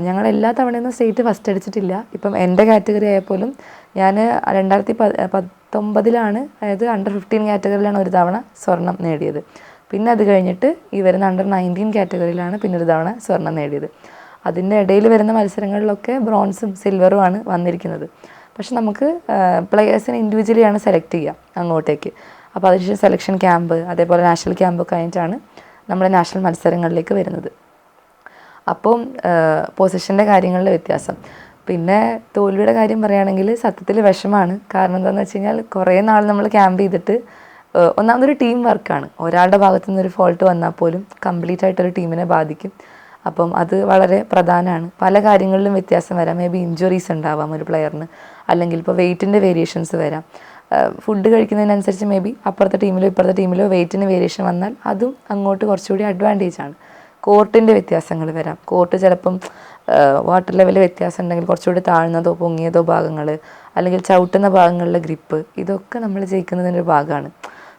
ഞങ്ങൾ എല്ലാ തവണയൊന്നും സ്റ്റേറ്റ് ഫസ്റ്റ് അടിച്ചിട്ടില്ല. ഇപ്പം എൻ്റെ കാറ്റഗറി ആയപ്പോലും ഞാൻ 2019 അതായത് അണ്ടർ 15 കാറ്റഗറിയിലാണ് ഒരു തവണ സ്വർണം നേടിയത്. പിന്നെ അത് കഴിഞ്ഞിട്ട് ഈ വരുന്ന അണ്ടർ 19 കാറ്റഗറിയിലാണ് പിന്നെ ഒരു തവണ സ്വർണം നേടിയത്. അതിൻ്റെ ഇടയിൽ വരുന്ന മത്സരങ്ങളിലൊക്കെ ബ്രോൺസും സിൽവറുമാണ് വന്നിരിക്കുന്നത്. പക്ഷെ നമുക്ക് പ്ലെയേഴ്സിനെ ഇൻഡിവിജ്വലിയാണ് സെലക്ട് ചെയ്യുക അങ്ങോട്ടേക്ക്. അപ്പോൾ അതിനുശേഷം സെലക്ഷൻ ക്യാമ്പ്, അതേപോലെ നാഷണൽ ക്യാമ്പൊക്കെ കഴിഞ്ഞിട്ടാണ് നമ്മുടെ നാഷണൽ മത്സരങ്ങളിലേക്ക് വരുന്നത്. അപ്പം പൊസിഷൻ്റെ കാര്യങ്ങളിൽ വ്യത്യാസം. പിന്നെ തോൽവിയുടെ കാര്യം പറയുകയാണെങ്കിൽ സത്യത്തിൽ വിഷമാണ്. കാരണം എന്താണെന്ന് വെച്ച് കഴിഞ്ഞാൽ കുറേ നാൾ നമ്മൾ ക്യാമ്പ് ചെയ്തിട്ട് ഒന്നാമതൊരു ടീം വർക്കാണ്. ഒരാളുടെ ഭാഗത്തു നിന്നൊരു ഫോൾട്ട് വന്നാൽ പോലും കംപ്ലീറ്റ് ആയിട്ടൊരു ടീമിനെ ബാധിക്കും. അപ്പം അത് വളരെ പ്രധാനമാണ്. പല കാര്യങ്ങളിലും വ്യത്യാസം വരാം. മേ ബി ഇഞ്ചുറീസ് ഉണ്ടാവാം ഒരു പ്ലെയറിന്, അല്ലെങ്കിൽ ഇപ്പോൾ വെയ്റ്റിൻ്റെ വേരിയേഷൻസ് വരാം. ഫുഡ് കഴിക്കുന്നതിനനുസരിച്ച് മേ ബി അപ്പുറത്തെ ടീമിലോ ഇപ്പുറത്തെ ടീമിലോ വെയ്റ്റിന് വേരിയേഷൻ വന്നാൽ അതും അങ്ങോട്ട് കുറച്ചുകൂടി അഡ്വാൻറ്റേജ് ആണ്. കോർട്ടിൻ്റെ വ്യത്യാസങ്ങൾ വരാം. കോർട്ട് ചിലപ്പം വാട്ടർ ലെവൽ വ്യത്യാസം ഉണ്ടെങ്കിൽ കുറച്ചുകൂടി താഴ്ന്നതോ പൊങ്ങിയതോ ഭാഗങ്ങൾ, അല്ലെങ്കിൽ ചവിട്ടുന്ന ഭാഗങ്ങളിലെ ഗ്രിപ്പ്, ഇതൊക്കെ നമ്മൾ ജയിക്കുന്നതിൻ്റെ ഒരു ഭാഗമാണ്.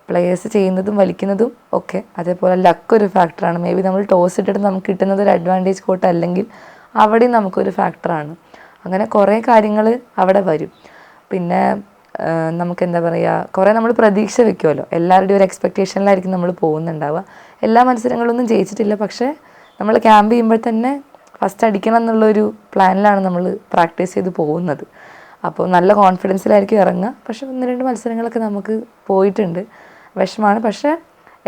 പ്ലെയേഴ്സ് ചെയ്യുന്നതും വലിക്കുന്നതും ഒക്കെ. അതേപോലെ ലക്ക് ഒരു ഫാക്ടറാണ്. മേ ബി നമ്മൾ ടോസ് ഇട്ടിട്ട് നമുക്ക് കിട്ടുന്നത് ഒരു അഡ്വാൻറ്റേജ് കോട്ട് അല്ലെങ്കിൽ അവിടെയും നമുക്കൊരു ഫാക്ടറാണ്. അങ്ങനെ കുറേ കാര്യങ്ങൾ അവിടെ വരും. പിന്നെ നമുക്ക് എന്താ പറയുക, കുറേ നമ്മൾ പ്രതീക്ഷ വെക്കുമല്ലോ. എല്ലാവരുടെയും ഒരു എക്സ്പെക്റ്റേഷനിലായിരിക്കും നമ്മൾ പോകുന്നുണ്ടാവുക. എല്ലാ മത്സരങ്ങളൊന്നും ജയിച്ചിട്ടില്ല, പക്ഷേ നമ്മൾ ക്യാമ്പ് ചെയ്യുമ്പോൾ തന്നെ ഫസ്റ്റ് അടിക്കണം എന്നുള്ളൊരു പ്ലാനിലാണ് നമ്മൾ പ്രാക്ടീസ് ചെയ്ത് പോകുന്നത്. അപ്പോൾ നല്ല കോൺഫിഡൻസിലായിരിക്കും ഇറങ്ങുക. പക്ഷേ 1-2 മത്സരങ്ങളൊക്കെ നമുക്ക് പോയിട്ടുണ്ട്, വിഷമമാണ്. പക്ഷേ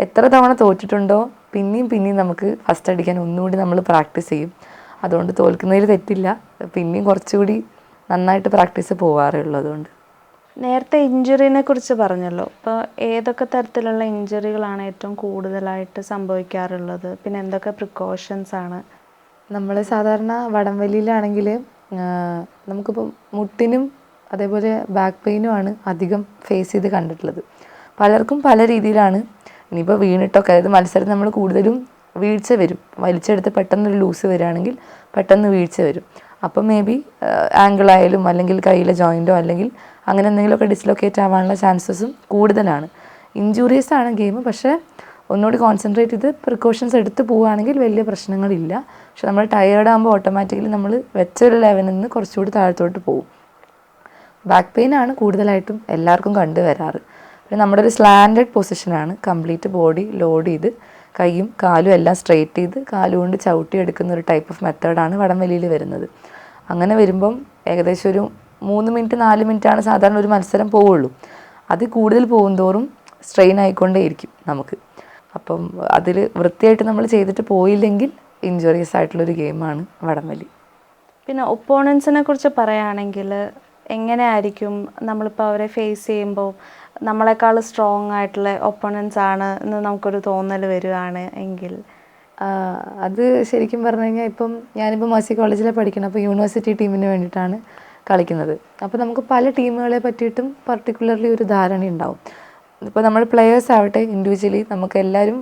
എത്ര തവണ തോറ്റിട്ടുണ്ടോ പിന്നെയും നമുക്ക് ഫസ്റ്റ് അടിക്കാൻ ഒന്നുകൂടി നമ്മൾ പ്രാക്ടീസ് ചെയ്യും. അതുകൊണ്ട് തോൽക്കുന്നതിൽ തെറ്റില്ല. പിന്നെയും കുറച്ചുകൂടി നന്നായിട്ട് പ്രാക്ടീസ് പോവാറേ ഉള്ളൂ. അതുകൊണ്ട് നേരത്തെ ഇഞ്ചുറീനെ കുറിച്ച് പറഞ്ഞല്ലോ. അപ്പോൾ ഏതൊക്കെ തരത്തിലുള്ള ഇഞ്ചുറികളാണ് ഏറ്റവും കൂടുതലായിട്ട് സംഭവിക്കാറുള്ളത്? പിന്നെ എന്തൊക്കെ പ്രിക്കോഷൻസ് ആണ്? നമ്മൾ സാധാരണ വടംവലിയിലാണെങ്കിൽ നമുക്കിപ്പോൾ മുട്ടിനും അതേപോലെ ബാക്ക് പെയിനുമാണ് അധികം ഫേസ് ചെയ്ത് കണ്ടിട്ടുള്ളത്. പലർക്കും പല രീതിയിലാണ്. ഇനിയിപ്പോൾ വീണിട്ടൊക്കെ, അതായത് മത്സരം നമ്മൾ കൂടുതലും വീഴ്ച വരും. വലിച്ചെടുത്ത് പെട്ടെന്നൊരു ലൂസ് വരികയാണെങ്കിൽ പെട്ടെന്ന് വീഴ്ച വരും. അപ്പം മേ ബി ആങ്കിളായാലും അല്ലെങ്കിൽ കയ്യിലെ ജോയിൻറ്റോ അല്ലെങ്കിൽ അങ്ങനെ എന്തെങ്കിലുമൊക്കെ ഡിസ്ലൊക്കേറ്റ് ആവാനുള്ള ചാൻസസും കൂടുതലാണ്. ഇഞ്ചുറീസ് ആണ് ഗെയിം. പക്ഷേ ഒന്നുകൂടി കോൺസെൻട്രേറ്റ് ചെയ്ത് പ്രിക്കോഷൻസ് എടുത്ത് പോവുകയാണെങ്കിൽ വലിയ പ്രശ്നങ്ങളില്ല. പക്ഷെ നമ്മൾ ടയേർഡ് ആകുമ്പോൾ ഓട്ടോമാറ്റിക്കലി നമ്മൾ വെച്ചൊരു ലെവലിൽ നിന്ന് കുറച്ചുകൂടി താഴത്തോട്ട് പോകും. ബാക്ക് പെയിൻ ആണ് കൂടുതലായിട്ടും എല്ലാവർക്കും കണ്ടുവരാറ്. പിന്നെ നമ്മുടെ ഒരു സ്ലാൻഡഡ് പൊസിഷനാണ്. കംപ്ലീറ്റ് ബോഡി ലോഡ് ചെയ്ത് കൈയും കാലും എല്ലാം സ്ട്രെയിറ്റ് ചെയ്ത് കാലുകൊണ്ട് ചവിട്ടി എടുക്കുന്ന ഒരു ടൈപ്പ് ഓഫ് മെത്തേഡാണ് വടംവലിയിൽ വരുന്നത്. അങ്ങനെ വരുമ്പം ഏകദേശം ഒരു 3 മിനിറ്റ് 4 മിനിറ്റാണ് സാധാരണ ഒരു മത്സരം പോവുള്ളൂ. അത് കൂടുതൽ പോകുന്തോറും സ്ട്രെയിൻ ആയിക്കൊണ്ടേയിരിക്കും നമുക്ക്. അപ്പം അതിൽ വൃത്തിയായിട്ട് നമ്മൾ ചെയ്തിട്ട് പോയില്ലെങ്കിൽ ഇഞ്ചുറീസ് ആയിട്ടുള്ളൊരു ഗെയിമാണ് വടംവലി. പിന്നെ ഒപ്പോണൻസിനെ കുറിച്ച് പറയുകയാണെങ്കിൽ എങ്ങനെയായിരിക്കും നമ്മളിപ്പോൾ അവരെ ഫേസ് ചെയ്യുമ്പോൾ നമ്മളെക്കാൾ സ്ട്രോങ് ആയിട്ടുള്ള ഒപ്പോണൻസ് ആണ് എന്ന് നമുക്കൊരു തോന്നൽ വരികയാണ് എങ്കിൽ? അത് ശരിക്കും പറഞ്ഞു കഴിഞ്ഞാൽ ഇപ്പം ഞാനിപ്പോൾ മേഴ്സി കോളേജിലെ പഠിക്കണം. അപ്പോൾ യൂണിവേഴ്സിറ്റി ടീമിന് വേണ്ടിയിട്ടാണ് കളിക്കുന്നത്. അപ്പോൾ നമുക്ക് പല ടീമുകളെ പറ്റിയിട്ടും പർട്ടിക്കുലർലി ഒരു ധാരണയുണ്ടാവും. ഇപ്പോൾ നമ്മൾ പ്ലെയേഴ്സ് ആവട്ടെ, ഇൻഡിവിജ്വലി നമുക്ക് എല്ലാവരും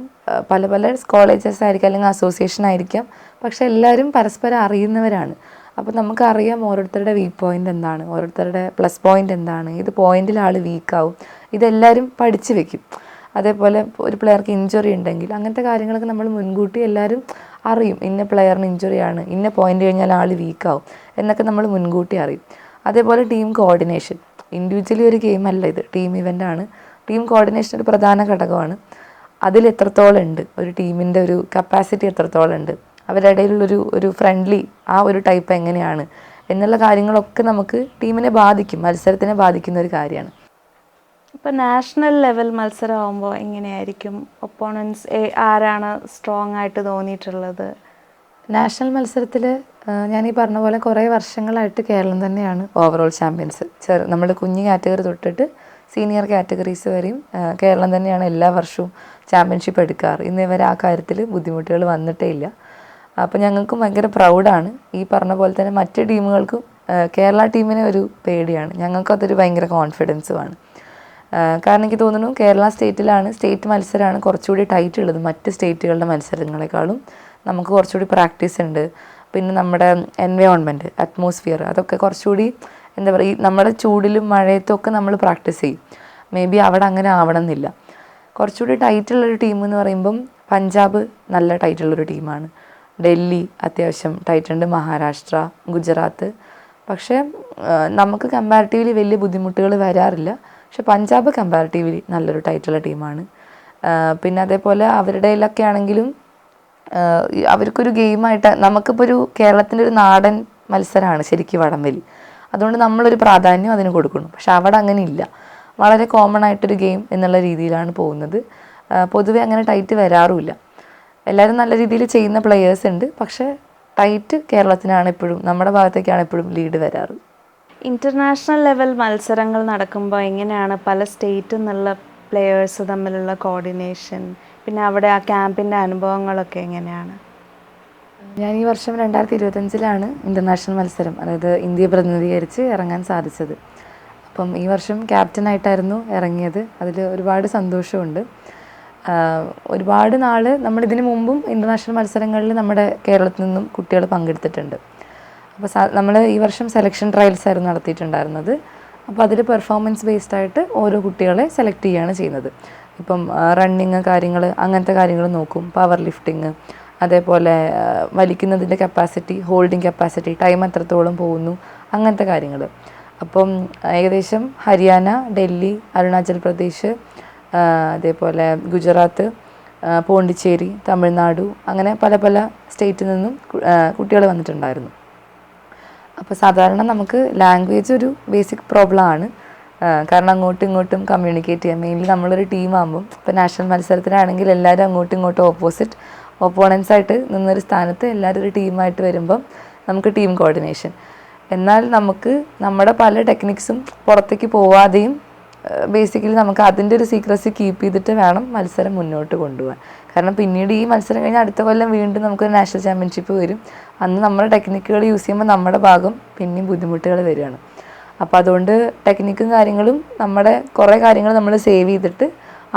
പല പല കോളേജസ് ആയിരിക്കാം അല്ലെങ്കിൽ അസോസിയേഷൻ ആയിരിക്കാം. പക്ഷെ എല്ലാവരും പരസ്പരം അറിയുന്നവരാണ്. അപ്പോൾ നമുക്കറിയാം ഓരോരുത്തരുടെ വീക്ക് പോയിൻ്റ് എന്താണ്, ഓരോരുത്തരുടെ പ്ലസ് പോയിൻ്റ് എന്താണ്, ഇത് പോയിൻ്റിൽ ആൾ വീക്കാവും, ഇതെല്ലാവരും പഠിച്ച് വെക്കും. അതേപോലെ ഒരു പ്ലെയർക്ക് ഇഞ്ചുറി ഉണ്ടെങ്കിൽ അങ്ങനത്തെ കാര്യങ്ങളൊക്കെ നമ്മൾ മുൻകൂട്ടി എല്ലാവരും അറിയും. ഇന്ന പ്ലെയറിന് ഇഞ്ചുറിയാണ്, ഇന്ന പോയിൻ്റ് കഴിഞ്ഞാൽ ആൾ വീക്കാവും എന്നൊക്കെ നമ്മൾ മുൻകൂട്ടി അറിയും. അതേപോലെ ടീം കോർഡിനേഷൻ, ഇൻഡിവിജ്വലി ഒരു ഗെയിം അല്ല ഇത്, ടീം ഇവൻ്റ് ആണ്. ടീം കോർഡിനേഷൻ ഒരു പ്രധാന ഘടകമാണ്. അതിൽ എത്രത്തോളം ഉണ്ട്, ഒരു ടീമിൻ്റെ ഒരു കപ്പാസിറ്റി എത്രത്തോളം ഉണ്ട്, അവരുടെ ഇടയിലുള്ളൊരു ഫ്രണ്ട്ലി ആ ഒരു ടൈപ്പ് എങ്ങനെയാണ് എന്നുള്ള കാര്യങ്ങളൊക്കെ നമുക്ക് ടീമിനെ ബാധിക്കും, മത്സരത്തിനെ ബാധിക്കുന്ന ഒരു കാര്യമാണ്. ഇപ്പോൾ നാഷണൽ ലെവൽ മത്സരമാകുമ്പോൾ എങ്ങനെയായിരിക്കും? ഒപ്പോണൻസ് ആരാണ് സ്ട്രോങ് ആയിട്ട് തോന്നിയിട്ടുള്ളത്? നാഷണൽ മത്സരത്തിൽ ഞാനീ പറഞ്ഞ പോലെ കുറേ വർഷങ്ങളായിട്ട് കേരളം തന്നെയാണ് ഓവറോൾ ചാമ്പ്യൻസ്. നമ്മുടെ കുഞ്ഞ് കാറ്റഗറി തൊട്ടിട്ട് സീനിയർ കാറ്റഗറീസ് വരെയും കേരളം തന്നെയാണ് എല്ലാ വർഷവും ചാമ്പ്യൻഷിപ്പ് എടുക്കാറ്. ഇന്ന് വരെ ആ കാര്യത്തിൽ ബുദ്ധിമുട്ടുകൾ വന്നിട്ടേ ഇല്ല. അപ്പോൾ ഞങ്ങൾക്കും ഭയങ്കര പ്രൗഡാണ്. ഈ പറഞ്ഞ പോലെ തന്നെ മറ്റ് ടീമുകൾക്കും കേരള ടീമിനെ ഒരു പേടിയാണ്, ഞങ്ങൾക്കതൊരു ഭയങ്കര കോൺഫിഡൻസുമാണ്. കാരണം എനിക്ക് തോന്നുന്നു കേരള സ്റ്റേറ്റ് മത്സരമാണ് കുറച്ചുകൂടി ടൈറ്റ് ഉള്ളത്. മറ്റ് സ്റ്റേറ്റുകളുടെ മത്സരങ്ങളെക്കാളും നമുക്ക് കുറച്ചുകൂടി പ്രാക്ടീസ് ഉണ്ട്. പിന്നെ നമ്മുടെ എൻവയോൺമെൻറ്റ്, അറ്റ്മോസ്ഫിയർ, അതൊക്കെ കുറച്ചുകൂടി എന്താ പറയുക, നമ്മുടെ ചൂടിലും മഴയത്തും ഒക്കെ നമ്മൾ പ്രാക്ടീസ് ചെയ്യും. മേ ബി അവിടെ അങ്ങനെ ആവണം എന്നില്ല. കുറച്ചുകൂടി ടൈറ്റുള്ളൊരു ടീം എന്ന് പറയുമ്പം പഞ്ചാബ് നല്ല ടൈറ്റുള്ളൊരു ടീമാണ്, ഡൽഹി അത്യാവശ്യം ടൈറ്റുണ്ട്, മഹാരാഷ്ട്ര, ഗുജറാത്ത്. പക്ഷേ നമുക്ക് കമ്പാരിറ്റീവ്ലി വലിയ ബുദ്ധിമുട്ടുകൾ വരാറില്ല. പക്ഷെ പഞ്ചാബ് കമ്പാരിറ്റീവ്ലി നല്ലൊരു ടൈറ്റുള്ള ടീമാണ്. പിന്നെ അതേപോലെ അവരുടെയിലൊക്കെ ആണെങ്കിലും അവർക്കൊരു ഗെയിമായിട്ട്, നമുക്കിപ്പോൾ ഒരു കേരളത്തിൻ്റെ ഒരു നാടൻ മത്സരമാണ് ശരിക്കും വടംവലി. അതുകൊണ്ട് നമ്മളൊരു പ്രാധാന്യം അതിന് കൊടുക്കണം. പക്ഷെ അവിടെ അങ്ങനെ ഇല്ല, വളരെ കോമൺ ആയിട്ടൊരു ഗെയിം എന്നുള്ള രീതിയിലാണ് പോകുന്നത്. പൊതുവെ അങ്ങനെ ടൈറ്റ് വരാറുമില്ല. എല്ലാവരും നല്ല രീതിയിൽ ചെയ്യുന്ന പ്ലെയേഴ്സ് ഉണ്ട്. പക്ഷേ ടൈറ്റ് കേരളത്തിനാണ് എപ്പോഴും, നമ്മുടെ ഭാഗത്തേക്കാണ് എപ്പോഴും ലീഡ് വരാറ്. ഇൻ്റർനാഷണൽ ലെവൽ മത്സരങ്ങൾ നടക്കുമ്പോൾ എങ്ങനെയാണ് പല സ്റ്റേറ്റിൽ നിന്നുള്ള പ്ലെയേഴ്സ് തമ്മിലുള്ള കോർഡിനേഷൻ, പിന്നെ അവിടെ ആ ക്യാമ്പിൻ്റെ അനുഭവങ്ങളൊക്കെ എങ്ങനെയാണ്? ഞാൻ ഈ വർഷം 2025 ഇൻ്റർനാഷണൽ മത്സരം, അതായത് ഇന്ത്യയെ പ്രതിനിധീകരിച്ച് ഇറങ്ങാൻ സാധിച്ചത്. അപ്പം ഈ വർഷം ക്യാപ്റ്റനായിട്ടായിരുന്നു ഇറങ്ങിയത്. അതിൽ ഒരുപാട് സന്തോഷമുണ്ട്. ഒരുപാട് നാൾ നമ്മളിതിന് മുമ്പും ഇൻ്റർനാഷണൽ മത്സരങ്ങളിൽ നമ്മുടെ കേരളത്തിൽ നിന്നും കുട്ടികൾ പങ്കെടുത്തിട്ടുണ്ട്. അപ്പോൾ നമ്മൾ ഈ വർഷം സെലക്ഷൻ ട്രയൽസ് ആയിരുന്നു നടത്തിയിട്ടുണ്ടായിരുന്നത്. അപ്പോൾ അതിൽ പെർഫോമൻസ് ബേസ്ഡ് ആയിട്ട് ഓരോ കുട്ടികളെ സെലക്ട് ചെയ്യുകയാണ് ചെയ്യുന്നത്. ഇപ്പം റണ്ണിങ് കാര്യങ്ങൾ, അങ്ങനത്തെ കാര്യങ്ങൾ നോക്കും, പവർ ലിഫ്റ്റിങ്, അതേപോലെ വലിക്കുന്നതിൻ്റെ കപ്പാസിറ്റി, ഹോൾഡിങ് കപ്പാസിറ്റി, ടൈം എത്രത്തോളം പോകുന്നു, അങ്ങനത്തെ കാര്യങ്ങൾ. അപ്പം ഏകദേശം ഹരിയാന, ഡൽഹി, അരുണാചൽ പ്രദേശ്, അതേപോലെ ഗുജറാത്ത്, പോണ്ടിച്ചേരി, തമിഴ്നാടു, അങ്ങനെ പല പല സ്റ്റേറ്റിൽ നിന്നും കുട്ടികൾ വന്നിട്ടുണ്ടായിരുന്നു. അപ്പോൾ സാധാരണ നമുക്ക് ലാംഗ്വേജ് ഒരു ബേസിക് പ്രോബ്ലം ആണ്. കാരണം അങ്ങോട്ടും ഇങ്ങോട്ടും കമ്മ്യൂണിക്കേറ്റ് ചെയ്യാം. മെയിൻലി നമ്മളൊരു ടീമാകുമ്പം, ഇപ്പോൾ നാഷണൽ മത്സരത്തിനാണെങ്കിൽ എല്ലാവരും അങ്ങോട്ടും ഇങ്ങോട്ടും ഓപ്പോണൻസ് ആയിട്ട് നിന്നൊരു സ്ഥാനത്ത് എല്ലാവരും ഒരു ടീമായിട്ട് വരുമ്പം നമുക്ക് ടീം കോർഡിനേഷൻ. എന്നാൽ നമുക്ക് നമ്മുടെ പല ടെക്നിക്സും പുറത്തേക്ക് പോവാതെയും ബേസിക്കലി നമുക്ക് അതിൻ്റെ ഒരു സീക്രസി കീപ്പ് ചെയ്തിട്ട് വേണം മത്സരം മുന്നോട്ട് കൊണ്ടുപോകാൻ. കാരണം പിന്നീട് ഈ മത്സരം കഴിഞ്ഞാൽ അടുത്ത കൊല്ലം വീണ്ടും നമുക്കൊരു നാഷണൽ ചാമ്പ്യൻഷിപ്പ് വരും. അന്ന് നമ്മുടെ ടെക്നിക്കുകൾ യൂസ് ചെയ്യുമ്പോൾ നമ്മുടെ ഭാഗം പിന്നെയും ബുദ്ധിമുട്ടുകൾ വരികയാണ്. അപ്പോൾ അതുകൊണ്ട് ടെക്നിക്കും കാര്യങ്ങളും നമ്മുടെ കുറേ കാര്യങ്ങൾ നമ്മൾ സേവ് ചെയ്തിട്ട്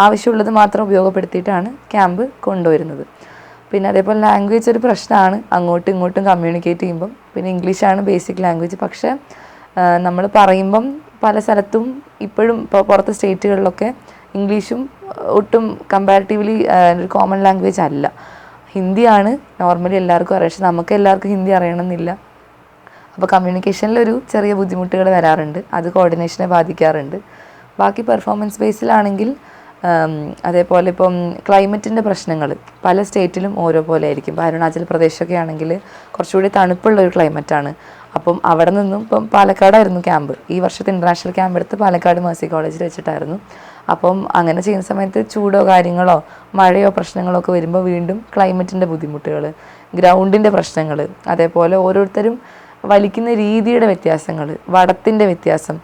ആവശ്യമുള്ളത് മാത്രം ഉപയോഗപ്പെടുത്തിയിട്ടാണ് ക്യാമ്പ് കൊണ്ടുവരുന്നത്. പിന്നെ അതേപോലെ ലാംഗ്വേജ് ഒരു പ്രശ്നമാണ് അങ്ങോട്ടും ഇങ്ങോട്ടും കമ്മ്യൂണിക്കേറ്റ് ചെയ്യുമ്പം. പിന്നെ ഇംഗ്ലീഷാണ് ബേസിക് ലാംഗ്വേജ്. പക്ഷേ നമ്മൾ പറയുമ്പം പല സ്ഥലത്തും ഇപ്പോഴും ഇപ്പോൾ പുറത്തെ സ്റ്റേറ്റുകളിലൊക്കെ ഇംഗ്ലീഷും ഒട്ടും കമ്പാരിറ്റീവ്ലി ഒരു കോമൺ ലാംഗ്വേജ് അല്ല. ഹിന്ദിയാണ് നോർമലി എല്ലാവർക്കും അറിയാം. പക്ഷെ നമുക്ക് എല്ലാവർക്കും ഹിന്ദി അറിയണമെന്നില്ല. അപ്പോൾ കമ്മ്യൂണിക്കേഷനിലൊരു ചെറിയ ബുദ്ധിമുട്ടുകൾ വരാറുണ്ട്. അത് കോർഡിനേഷനെ ബാധിക്കാറുണ്ട്. ബാക്കി പെർഫോമൻസ് ബേസിലാണെങ്കിൽ അതേപോലെ ഇപ്പം ക്ലൈമറ്റിൻ്റെ പ്രശ്നങ്ങൾ പല സ്റ്റേറ്റിലും ഓരോ പോലെ ആയിരിക്കും. ഇപ്പോൾ അരുണാചൽ പ്രദേശൊക്കെ ആണെങ്കിൽ കുറച്ചുകൂടി തണുപ്പുള്ളൊരു ക്ലൈമറ്റാണ്. അപ്പം അവിടെ നിന്നും ഇപ്പം പാലക്കാടായിരുന്നു ക്യാമ്പ്. ഈ വർഷത്തെ ഇൻ്റർനാഷണൽ ക്യാമ്പ് എടുത്ത് പാലക്കാട് മേഴ്സി കോളേജിൽ വെച്ചിട്ടായിരുന്നു. അപ്പം അങ്ങനെ ചെയ്യുന്ന സമയത്ത് ചൂടോ കാര്യങ്ങളോ മഴയോ പ്രശ്നങ്ങളോ ഒക്കെ വരുമ്പോൾ വീണ്ടും ക്ലൈമറ്റിൻ്റെ ബുദ്ധിമുട്ടുകൾ, ഗ്രൗണ്ടിൻ്റെ പ്രശ്നങ്ങൾ, അതേപോലെ ഓരോരുത്തരും വലിക്കുന്ന രീതിയുടെ വ്യത്യാസങ്ങൾ, വടത്തിൻ്റെ വ്യത്യാസം.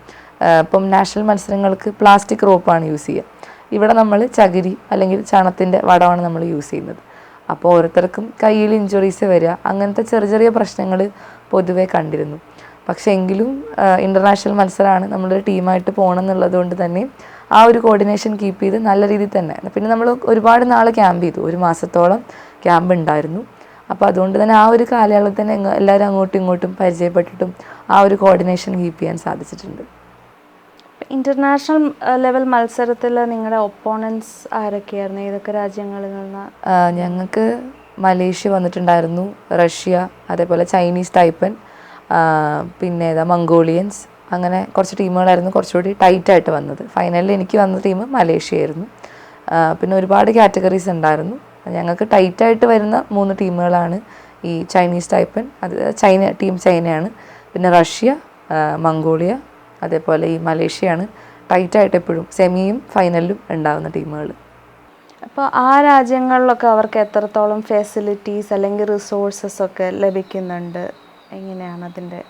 ഇപ്പം നാഷണൽ മത്സരങ്ങൾക്ക് പ്ലാസ്റ്റിക് റോപ്പാണ് യൂസ് ചെയ്യുക. ഇവിടെ നമ്മൾ ചകിരി അല്ലെങ്കിൽ ചണത്തിൻ്റെ വടമാണ് നമ്മൾ യൂസ് ചെയ്യുന്നത്. അപ്പോൾ ഓരോരുത്തർക്കും കയ്യിൽ ഇഞ്ചുറീസ് വരിക, അങ്ങനത്തെ ചെറിയ ചെറിയ പ്രശ്നങ്ങൾ പൊതുവേ കണ്ടിരുന്നു. പക്ഷേ എങ്കിലും ഇൻ്റർനാഷണൽ മത്സരമാണ്, നമ്മളൊരു ടീമായിട്ട് പോകണം എന്നുള്ളത് കൊണ്ട് തന്നെ ആ ഒരു കോർഡിനേഷൻ കീപ്പ് ചെയ്ത് നല്ല രീതിയിൽ തന്നെ. പിന്നെ നമ്മൾ ഒരുപാട് നാൾ ക്യാമ്പ് ചെയ്തു, 1 മാസത്തോളം ക്യാമ്പ് ഉണ്ടായിരുന്നു. അപ്പോൾ അതുകൊണ്ട് തന്നെ ആ ഒരു കാലയളവിൽ തന്നെ എല്ലാവരും അങ്ങോട്ടും ഇങ്ങോട്ടും പരിചയപ്പെട്ടിട്ടും ആ ഒരു കോർഡിനേഷൻ കീപ്പ് ചെയ്യാൻ സാധിച്ചിട്ടുണ്ട്. ഇൻ്റർനാഷണൽ ലെവൽ മത്സരത്തിൽ നിങ്ങളുടെ ഒപ്പോണൻസ് ആരൊക്കെയായിരുന്നു? ഏതൊക്കെ രാജ്യങ്ങളിൽ നിന്ന്? ഞങ്ങൾക്ക് മലേഷ്യ വന്നിട്ടുണ്ടായിരുന്നു, റഷ്യ, അതേപോലെ ചൈനീസ് ടൈപ്പൻ, പിന്നെ മംഗോളിയൻസ്, അങ്ങനെ കുറച്ച് ടീമുകളായിരുന്നു കുറച്ചുകൂടി ടൈറ്റായിട്ട് വന്നത്. ഫൈനലിൽ എനിക്ക് വന്ന ടീം മലേഷ്യ ആയിരുന്നു. പിന്നെ ഒരുപാട് കാറ്റഗറീസ് ഉണ്ടായിരുന്നു. ഞങ്ങൾക്ക് ടൈറ്റായിട്ട് വരുന്ന 3 ടീമുകളാണ് ഈ ചൈനീസ് ടൈപ്പൻ, അത് ടീം ചൈനയാണ്, പിന്നെ റഷ്യ, മംഗോളിയ, അതേപോലെ ഈ മലേഷ്യയാണ് ടൈറ്റായിട്ട് എപ്പോഴും സെമിയും ഫൈനലിലും ഉണ്ടാകുന്ന ടീമുകൾ. അപ്പോൾ ആ രാജ്യങ്ങളിലൊക്കെ അവർക്ക് എത്രത്തോളം ഫെസിലിറ്റീസ് അല്ലെങ്കിൽ റിസോഴ്സസ് ഒക്കെ ലഭിക്കുന്നുണ്ട്? എങ്ങനെയാണ് അതിൻ്റെ?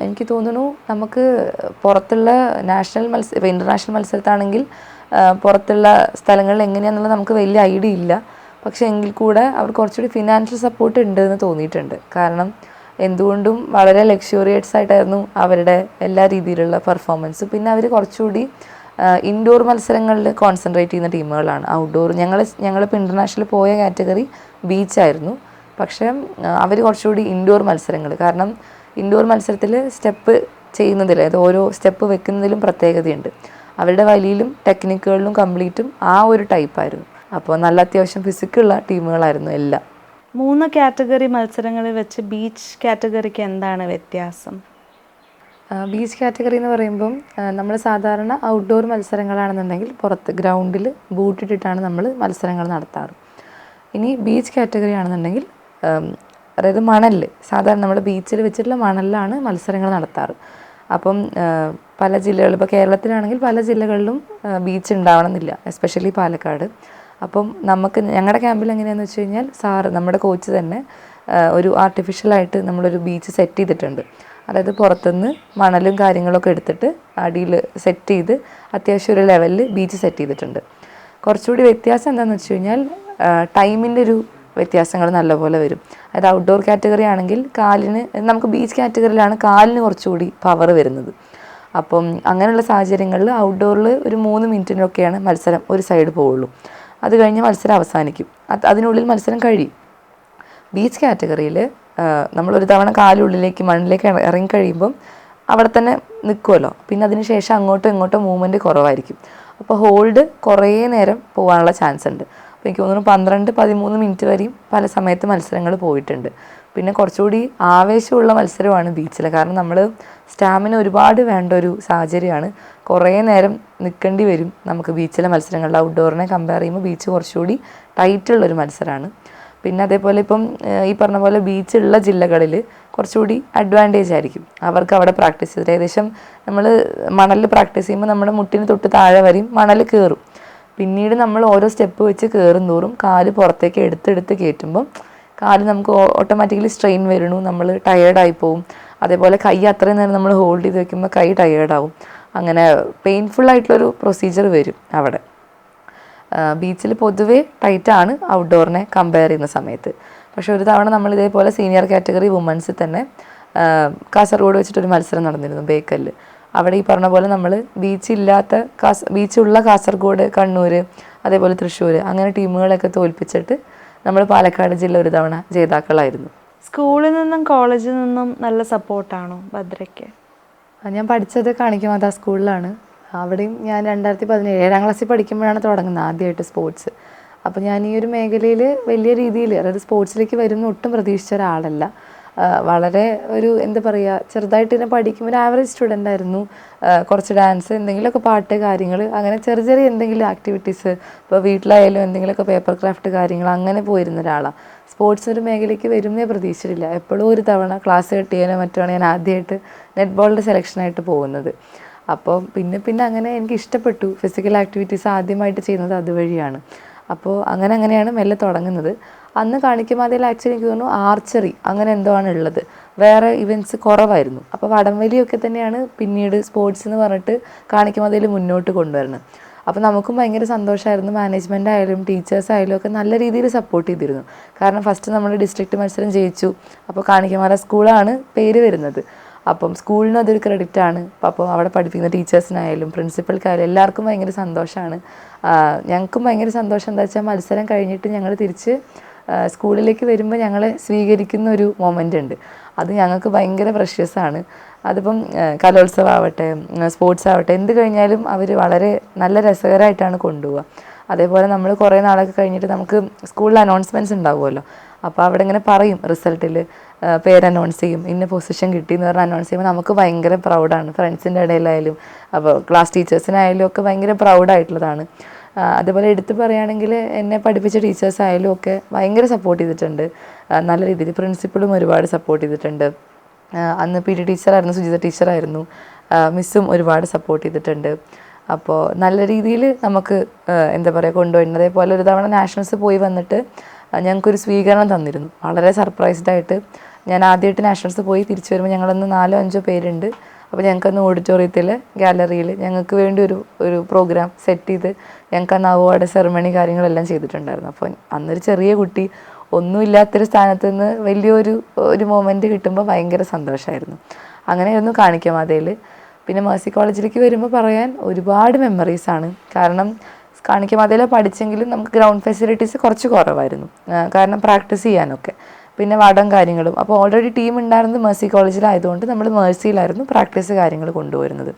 എനിക്ക് തോന്നുന്നു നമുക്ക് പുറത്തുള്ള ഇൻ്റർനാഷണൽ മത്സരത്താണെങ്കിൽ പുറത്തുള്ള സ്ഥലങ്ങളിൽ എങ്ങനെയാണെന്നുള്ളത് നമുക്ക് വലിയ ഐഡിയ ഇല്ല. പക്ഷേ എങ്കിൽ കൂടെ അവർ കുറച്ചുകൂടി ഫിനാൻഷ്യൽ സപ്പോർട്ട് ഉണ്ട് എന്ന് തോന്നിയിട്ടുണ്ട്. കാരണം എന്തുകൊണ്ടും വളരെ ലക്ഷ്യൂറിയസ് ആയിട്ടായിരുന്നു അവരുടെ എല്ലാ രീതിയിലുള്ള പെർഫോമൻസ്. പിന്നെ അവർ കുറച്ചുകൂടി ഇൻഡോർ മത്സരങ്ങളിൽ കോൺസെൻട്രേറ്റ് ചെയ്യുന്ന ടീമുകളാണ്. ഔട്ട്ഡോർ ഞങ്ങളിപ്പോൾ ഇൻ്റർനാഷണൽ പോയ കാറ്റഗറി ബീച്ചായിരുന്നു. പക്ഷേ അവർ കുറച്ചുകൂടി ഇൻഡോർ മത്സരങ്ങൾ, കാരണം ഇൻഡോർ മത്സരത്തിൽ സ്റ്റെപ്പ് ചെയ്യുന്നതിൽ, അതായത് ഓരോ സ്റ്റെപ്പ് വെക്കുന്നതിലും പ്രത്യേകതയുണ്ട്. അവരുടെ വലിയിലും ടെക്നിക്കുകളിലും കംപ്ലീറ്റും ആ ഒരു ടൈപ്പായിരുന്നു. അപ്പോൾ നല്ല അത്യാവശ്യം ഫിസിക്കുള്ള ടീമുകളായിരുന്നു എല്ലാം. 3 കാറ്റഗറി മത്സരങ്ങളിൽ വെച്ച് ബീച്ച് കാറ്റഗറിക്ക് എന്താണ് വ്യത്യാസം? ബീച്ച് കാറ്റഗറി എന്ന് പറയുമ്പം നമ്മൾ സാധാരണ ഔട്ട്ഡോർ മത്സരങ്ങളാണെന്നുണ്ടെങ്കിൽ പുറത്ത് ഗ്രൗണ്ടിൽ ബൂട്ടിട്ടിട്ടാണ് നമ്മൾ മത്സരങ്ങൾ നടത്താറ്. ഇനി ബീച്ച് കാറ്റഗറി ആണെന്നുണ്ടെങ്കിൽ അതായത് മണലിൽ, സാധാരണ നമ്മൾ ബീച്ചിൽ വെച്ചിട്ടുള്ള മണലിലാണ് മത്സരങ്ങൾ നടത്താറ്. അപ്പം പല ജില്ലകളിൽ, ഇപ്പോൾ കേരളത്തിലാണെങ്കിൽ പല ജില്ലകളിലും ബീച്ച് ഉണ്ടാവണമെന്നില്ല, എസ്പെഷ്യലി പാലക്കാട്. അപ്പം ഞങ്ങളുടെ ക്യാമ്പിൽ എങ്ങനെയാണെന്ന് വെച്ച് കഴിഞ്ഞാൽ നമ്മുടെ കോച്ച് തന്നെ ഒരു ആർട്ടിഫിഷ്യലായിട്ട് നമ്മളൊരു ബീച്ച് സെറ്റ് ചെയ്തിട്ടുണ്ട്. അതായത് പുറത്തുനിന്ന് മണലും കാര്യങ്ങളൊക്കെ എടുത്തിട്ട് അടിയിൽ സെറ്റ് ചെയ്ത് അത്യാവശ്യം ഒരു ലെവലിൽ ബീച്ച് സെറ്റ് ചെയ്തിട്ടുണ്ട്. കുറച്ചുകൂടി വ്യത്യാസം എന്താണെന്ന് വെച്ച് കഴിഞ്ഞാൽ ടൈമിൻ്റെ ഒരു വ്യത്യാസങ്ങൾ നല്ലപോലെ വരും. അതായത് ഔട്ട്ഡോർ കാറ്റഗറി ആണെങ്കിൽ കാലിന്, നമുക്ക് ബീച്ച് കാറ്റഗറിയിലാണ് കാലിന് കുറച്ചുകൂടി പവർ വരുന്നത്. അപ്പം അങ്ങനെയുള്ള സാഹചര്യങ്ങളിൽ ഔട്ട്ഡോറിൽ ഒരു 3 മിനിറ്റിനൊക്കെയാണ് മത്സരം ഒരു സൈഡ് പോവുള്ളൂ. അത് കഴിഞ്ഞ് മത്സരം അവസാനിക്കും. അതിനുള്ളിൽ മത്സരം കഴിയും. ബീച്ച് കാറ്റഗറിയിൽ നമ്മളൊരു തവണ കാലുള്ളിലേക്ക് മണ്ണിലേക്ക് ഇറങ്ങി കഴിയുമ്പം അവിടെ തന്നെ നിൽക്കുമല്ലോ. പിന്നെ അതിന് ശേഷം അങ്ങോട്ടും ഇങ്ങോട്ടും മൂവ്മെൻറ്റ് കുറവായിരിക്കും. അപ്പോൾ ഹോൾഡ് കുറേ നേരം പോകാനുള്ള ചാൻസ് ഉണ്ട്. അപ്പോൾ എനിക്ക് തോന്നുന്നു 12-13 മിനിറ്റ് വരെയും പല സമയത്ത് മത്സരങ്ങൾ പോയിട്ടുണ്ട്. പിന്നെ കുറച്ചുകൂടി ആവേശമുള്ള മത്സരമാണ് ബീച്ചിൽ. കാരണം നമ്മൾ സ്റ്റാമിന ഒരുപാട് വേണ്ട ഒരു സാഹചര്യമാണ്. കുറേ നേരം നിൽക്കേണ്ടി വരും നമുക്ക് ബീച്ചിലെ മത്സരങ്ങളിൽ. ഔട്ട്ഡോറിനെ കമ്പയർ ചെയ്യുമ്പോൾ ബീച്ച് കുറച്ചുകൂടി ടൈറ്റുള്ളൊരു മത്സരമാണ്. പിന്നെ അതേപോലെ ഇപ്പം ഈ പറഞ്ഞ പോലെ ബീച്ചുള്ള ജില്ലകളിൽ കുറച്ചുകൂടി അഡ്വാൻറ്റേജ് ആയിരിക്കും അവർക്ക് അവിടെ പ്രാക്ടീസ് ചെയ്തിട്ട്. ഏകദേശം നമ്മൾ മണലിൽ പ്രാക്ടീസ് ചെയ്യുമ്പോൾ നമ്മുടെ മുട്ടിന് തൊട്ട് താഴെ വരെയും മണൽ കയറും. പിന്നീട് നമ്മൾ ഓരോ സ്റ്റെപ്പ് വെച്ച് കയറും തോറും കാല് പുറത്തേക്ക് എടുത്തെടുത്ത് കയറ്റുമ്പം കാല് നമുക്ക് ഓട്ടോമാറ്റിക്കലി സ്ട്രെയിൻ വരണു, നമ്മൾ ടയേർഡായി പോവും. അതേപോലെ കൈ അത്രയും നേരം നമ്മൾ ഹോൾഡ് ചെയ്ത് വെക്കുമ്പോൾ കൈ ടയേർഡാവും. അങ്ങനെ പെയിൻഫുള്ളായിട്ടുള്ളൊരു പ്രൊസീജിയർ വരും അവിടെ. ബീച്ചിൽ പൊതുവേ ടൈറ്റാണ് ഔട്ട്ഡോറിനെ കമ്പയർ ചെയ്യുന്ന സമയത്ത്. പക്ഷെ ഒരു തവണ നമ്മൾ ഇതേപോലെ സീനിയർ കാറ്റഗറി വുമൻസിൽ തന്നെ കാസർഗോഡ് വെച്ചിട്ടൊരു മത്സരം നടന്നിരുന്നു, ബേക്കലിൽ. അവിടെ ഈ പറഞ്ഞ പോലെ നമ്മൾ ബീച്ചുള്ള കാസർഗോഡ്, കണ്ണൂർ, അതേപോലെ തൃശ്ശൂർ അങ്ങനെ ടീമുകളൊക്കെ തോൽപ്പിച്ചിട്ട് നമ്മൾ പാലക്കാട് ജില്ല ഒരു തവണ ജേതാക്കളായിരുന്നു. സ്കൂളിൽ നിന്നും കോളേജിൽ നിന്നും നല്ല സപ്പോർട്ടാണോ ഭദ്രയ്ക്ക്? ഞാൻ പഠിച്ചത് കാണിക്കമാതാ സ്കൂളിലാണ്. അവിടെയും ഞാൻ 2017 7ാം ക്ലാസ്സിൽ പഠിക്കുമ്പോഴാണ് തുടങ്ങുന്നത് ആദ്യമായിട്ട് സ്പോർട്സ്. അപ്പോൾ ഞാൻ ഈ ഒരു മേഖലയിൽ വലിയ രീതിയിൽ, അതായത് സ്പോർട്സിലേക്ക് വരുന്ന ഒട്ടും പ്രതീക്ഷിച്ച ഒരാളല്ല. വളരെ ഒരു എന്താ പറയുക, ചെറുതായിട്ട് തന്നെ പഠിക്കുമ്പോൾ ഒരു ആവറേജ് സ്റ്റുഡൻ്റ് ആയിരുന്നു. കുറച്ച് ഡാൻസ്, എന്തെങ്കിലുമൊക്കെ പാട്ട് കാര്യങ്ങൾ, അങ്ങനെ ചെറിയ ചെറിയ എന്തെങ്കിലും ആക്ടിവിറ്റീസ്, ഇപ്പോൾ വീട്ടിലായാലും എന്തെങ്കിലുമൊക്കെ പേപ്പർ ക്രാഫ്റ്റ് കാര്യങ്ങൾ അങ്ങനെ പോയിരുന്ന ഒരാളാണ്. സ്പോർട്സ് ഒരു മേഖലയ്ക്ക് വരുന്നേ പ്രതീക്ഷിച്ചിട്ടില്ല. എപ്പോഴും ഒരു തവണ ക്ലാസ് കട്ട് ചെയ്യാനോ മറ്റുമാണ് ഞാൻ ആദ്യമായിട്ട് നെറ്റ്ബോളിൻ്റെ സെലക്ഷനായിട്ട് പോകുന്നത്. അപ്പോൾ പിന്നെ അങ്ങനെ എനിക്ക് ഇഷ്ടപ്പെട്ടു. ഫിസിക്കൽ ആക്ടിവിറ്റീസ് ആദ്യമായിട്ട് ചെയ്യുന്നത് അതുവഴിയാണ്. അപ്പോൾ അങ്ങനെയാണ് മെല്ലെ തുടങ്ങുന്നത്. അന്ന് കാണിക്കുമാതിൽ ആക്ച്വലി എനിക്ക് തോന്നുന്നു ആർച്ചറി അങ്ങനെ എന്തോ ആണ് ഉള്ളത്, വേറെ ഇവൻറ്റ്സ് കുറവായിരുന്നു. അപ്പോൾ വടംവലിയൊക്കെ തന്നെയാണ് പിന്നീട് സ്പോർട്സ് എന്ന് പറഞ്ഞിട്ട് കാണിക്കുമാതിൽ മുന്നോട്ട് കൊണ്ടുവരുന്നത്. അപ്പോൾ നമുക്കും ഭയങ്കര സന്തോഷമായിരുന്നു. മാനേജ്മെൻ്റ് ആയാലും ടീച്ചേഴ്സ് ആയാലും ഒക്കെ നല്ല രീതിയിൽ സപ്പോർട്ട് ചെയ്തിരുന്നു. കാരണം ഫസ്റ്റ് നമ്മൾ ഡിസ്ട്രിക്റ്റ് മത്സരം ജയിച്ചു. അപ്പോൾ കാണിക്കുമാല സ്കൂളാണ് പേര് വരുന്നത്. അപ്പം സ്കൂളിനും അതൊരു ക്രെഡിറ്റാണ്. അപ്പോൾ അവിടെ പഠിപ്പിക്കുന്ന ടീച്ചേഴ്സിനായാലും പ്രിൻസിപ്പൽക്കായാലും എല്ലാവർക്കും ഭയങ്കര സന്തോഷമാണ്. ഞങ്ങൾക്കും ഭയങ്കര സന്തോഷം. എന്താ വെച്ചാൽ മത്സരം കഴിഞ്ഞിട്ട് ഞങ്ങൾ തിരിച്ച് സ്കൂളിലേക്ക് വരുമ്പോൾ ഞങ്ങളെ സ്വീകരിക്കുന്ന ഒരു മൊമെൻ്റ് ഉണ്ട്. അത് ഞങ്ങൾക്ക് ഭയങ്കര പ്രഷ്യസാണ്. അതിപ്പം കലോത്സവം ആവട്ടെ, സ്പോർട്സ് ആവട്ടെ, എന്ത് കഴിഞ്ഞാലും അവർ വളരെ നല്ല രസകരമായിട്ടാണ് കൊണ്ടുപോവുക. അതേപോലെ നമ്മൾ കുറേ നാളൊക്കെ കഴിഞ്ഞിട്ട് നമുക്ക് സ്കൂളിൽ അനൗൺസ്മെൻറ്റ്സ് ഉണ്ടാവുമല്ലോ. അപ്പോൾ അവിടെ ഇങ്ങനെ പറയും, റിസൾട്ടിൽ പേര് അനൗൺസ് ചെയ്യും, ഇന്ന പൊസിഷൻ കിട്ടി എന്ന് പറഞ്ഞാൽ അനൗൺസ് ചെയ്യുമ്പോൾ നമുക്ക് ഭയങ്കര പ്രൗഡാണ്. ഫ്രണ്ട്സിൻ്റെ ഇടയിലായാലും അപ്പോൾ ക്ലാസ് ടീച്ചേഴ്സിനായാലും ഒക്കെ ഭയങ്കര പ്രൗഡായിട്ടുള്ളതാണ്. അതുപോലെ എടുത്ത് പറയുകയാണെങ്കിൽ എന്നെ പഠിപ്പിച്ച ടീച്ചേഴ്സ് ആയാലും ഒക്കെ ഭയങ്കര സപ്പോർട്ട് ചെയ്തിട്ടുണ്ട് നല്ല രീതിയിൽ. പ്രിൻസിപ്പളും ഒരുപാട് സപ്പോർട്ട് ചെയ്തിട്ടുണ്ട്. അന്ന് PT ടീച്ചറായിരുന്നു, സുജിത ടീച്ചറായിരുന്നു. മിസ്സും ഒരുപാട് സപ്പോർട്ട് ചെയ്തിട്ടുണ്ട്. അപ്പോൾ നല്ല രീതിയിൽ നമുക്ക് എന്താ പറയുക കൊണ്ടുപോയിട്ടുണ്ട്. അതേപോലെ ഒരു തവണ നാഷണൽസ് പോയി വന്നിട്ട് ഞങ്ങൾക്കൊരു സ്വീകരണം തന്നിരുന്നു. വളരെ സർപ്രൈസ്ഡായിട്ട്. ഞാൻ ആദ്യമായിട്ട് നാഷണൽസ് പോയി തിരിച്ചു വരുമ്പോൾ ഞങ്ങളന്ന് 4-5 പേരുണ്ട്. അപ്പോൾ ഞങ്ങൾക്കന്ന് ഓഡിറ്റോറിയത്തിൽ ഗാലറിയിൽ ഞങ്ങൾക്ക് വേണ്ടി ഒരു പ്രോഗ്രാം സെറ്റ് ചെയ്ത് ഞങ്ങൾക്കന്ന് അവാർഡ് സെറമണി കാര്യങ്ങളെല്ലാം ചെയ്തിട്ടുണ്ടായിരുന്നു. അപ്പോൾ അന്നൊരു ചെറിയ കുട്ടി, ഒന്നുമില്ലാത്തൊരു സ്ഥാനത്ത് നിന്ന് വലിയൊരു മൊമെൻറ്റ് കിട്ടുമ്പോൾ ഭയങ്കര സന്തോഷമായിരുന്നു. അങ്ങനെയായിരുന്നു കാണിക്കമാതയിൽ. പിന്നെ മേഴ്സി കോളേജിലേക്ക് വരുമ്പോൾ പറയാൻ ഒരുപാട് മെമ്മറീസാണ്. കാരണം കാണിക്കമാതയിൽ പഠിച്ചെങ്കിലും നമുക്ക് ഗ്രൗണ്ട് ഫെസിലിറ്റീസ് കുറച്ച് കുറവായിരുന്നു, കാരണം പ്രാക്ടീസ് ചെയ്യാനൊക്കെ. പിന്നെ വടം കാര്യങ്ങളും. അപ്പോൾ ഓൾറെഡി ടീം ഉണ്ടായിരുന്നത് മേഴ്സി കോളേജിലായതുകൊണ്ട് നമ്മൾ മേഴ്സിയിലായിരുന്നു പ്രാക്ടീസ് കാര്യങ്ങൾ കൊണ്ടുവരുന്നത്.